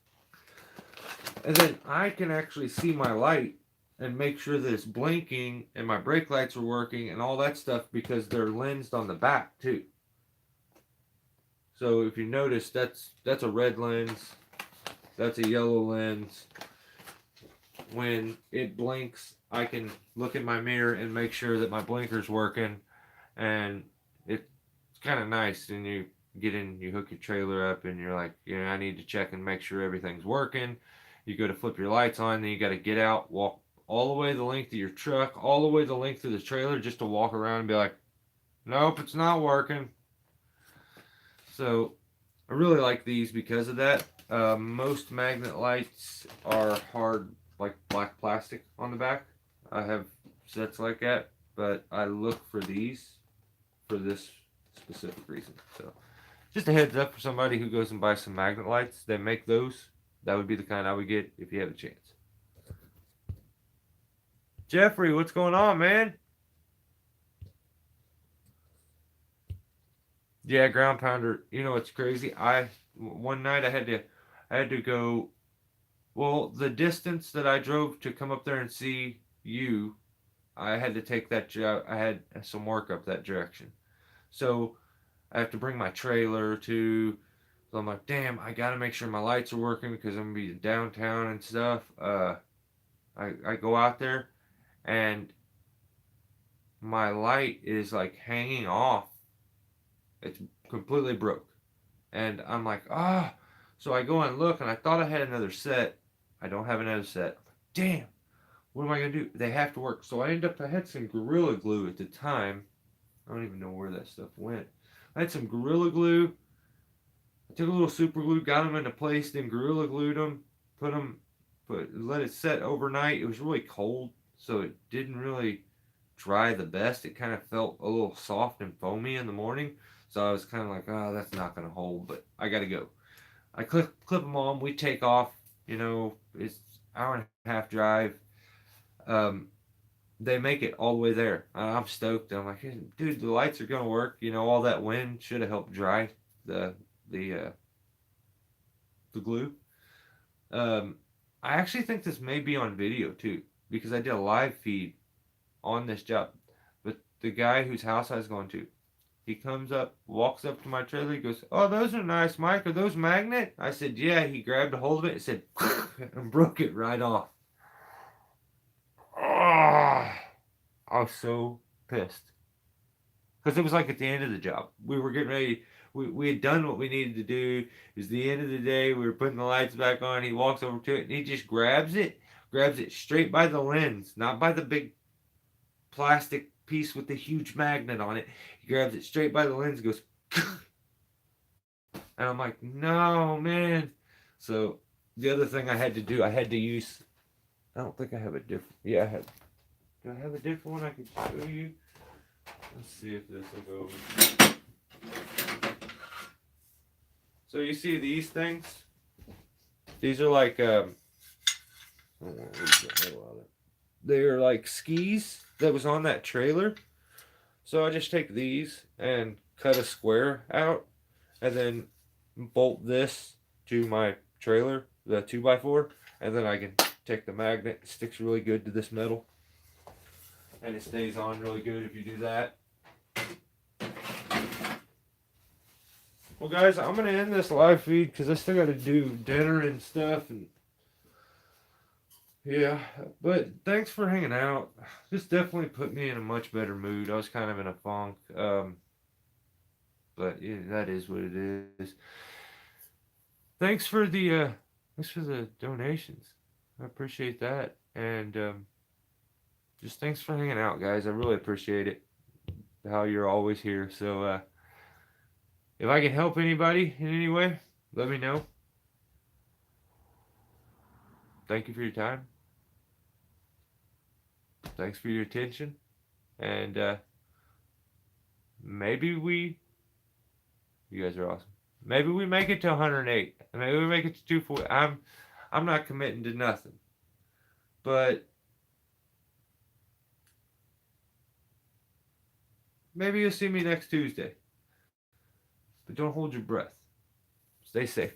and then I can actually see my light and make sure that it's blinking and my brake lights are working and all that stuff because they're lensed on the back too. So if you notice, that's a red lens, that's a yellow lens. When it blinks, I can look in my mirror and make sure that my blinker's working, and it's kind of nice. And you get in, you hook your trailer up, and you're like, I need to check and make sure everything's working. You go to flip your lights on, then you got to get out, walk all the way the length of your truck, all the way the length of the trailer, just to walk around and be like, nope, it's not working. So I really like these because of that. Most magnet lights are hard, like black plastic on the back. I have sets like that, but I look for these for this specific reason. So just a heads up for somebody who goes and buys some magnet lights. They make those. That would be the kind I would get if you have a chance. Jeffrey, what's going on, man? Yeah, ground pounder. You know what's crazy? One night I had to go. Well, the distance that I drove to come up there and see you, I had to take that job. I had some work up that direction, so I have to bring my trailer to. So I'm like, damn, I gotta make sure my lights are working because I'm gonna be downtown and stuff. I go out there and my light is like hanging off. It's completely broke. And I'm like, ah. So I go and look, and I thought I had another set. I don't have another set. Damn, what am I gonna do? They have to work. So I had some Gorilla Glue at the time. I don't even know where that stuff went. I had some Gorilla Glue. I took a little super glue, got them into place, then Gorilla Glued them, let it set overnight. It was really cold, so it didn't really dry the best. It kind of felt a little soft and foamy in the morning. So I was kind of like, oh, that's not going to hold, but I got to go. I clip them on. We take off. It's hour and a half drive. Um, they make it all the way there. I'm stoked. I'm like, hey, dude, the lights are going to work. All that wind should have helped dry the the uh, the glue. Um, I actually think this may be on video too because I did a live feed on this job. But the guy whose house I was going to, he comes up, walks up to my trailer. He goes, "Oh, those are nice, Mike. Are those magnet?" I said, "Yeah." He grabbed a hold of it and said, and broke it right off. Oh, I was so pissed because it was like at the end of the job. We were getting ready. We had done what we needed to do. It was the end of the day. We were putting the lights back on. He walks over to it and he just grabs it straight by the lens, not by the big plastic piece with the huge magnet on it. He grabs it straight by the lens and goes, and I'm like, no, man. So the other thing I had to do, I had to use, I don't think I have a different, yeah, I have, do I have a different one I can show you? Let's see if this will go over. So you see these things? These are like, they're like skis that was on that trailer. So I just take these and cut a square out and then bolt this to my trailer, the 2x4, and then I can take the magnet. It sticks really good to this metal. And it stays on really good if you do that. Well, guys, I'm going to end this live feed because I still got to do dinner and stuff. And yeah, but thanks for hanging out. This definitely put me in a much better mood. I was kind of in a funk. But yeah, that is what it is. Thanks for the donations. I appreciate that. And just thanks for hanging out, guys. I really appreciate it. How you're always here. So if I can help anybody in any way, let me know. Thank you for your time. Thanks for your attention, and maybe we. You guys are awesome. Maybe we make it to 108. Maybe we make it to 240. I'm not committing to nothing, but maybe you'll see me next Tuesday. But don't hold your breath. Stay safe.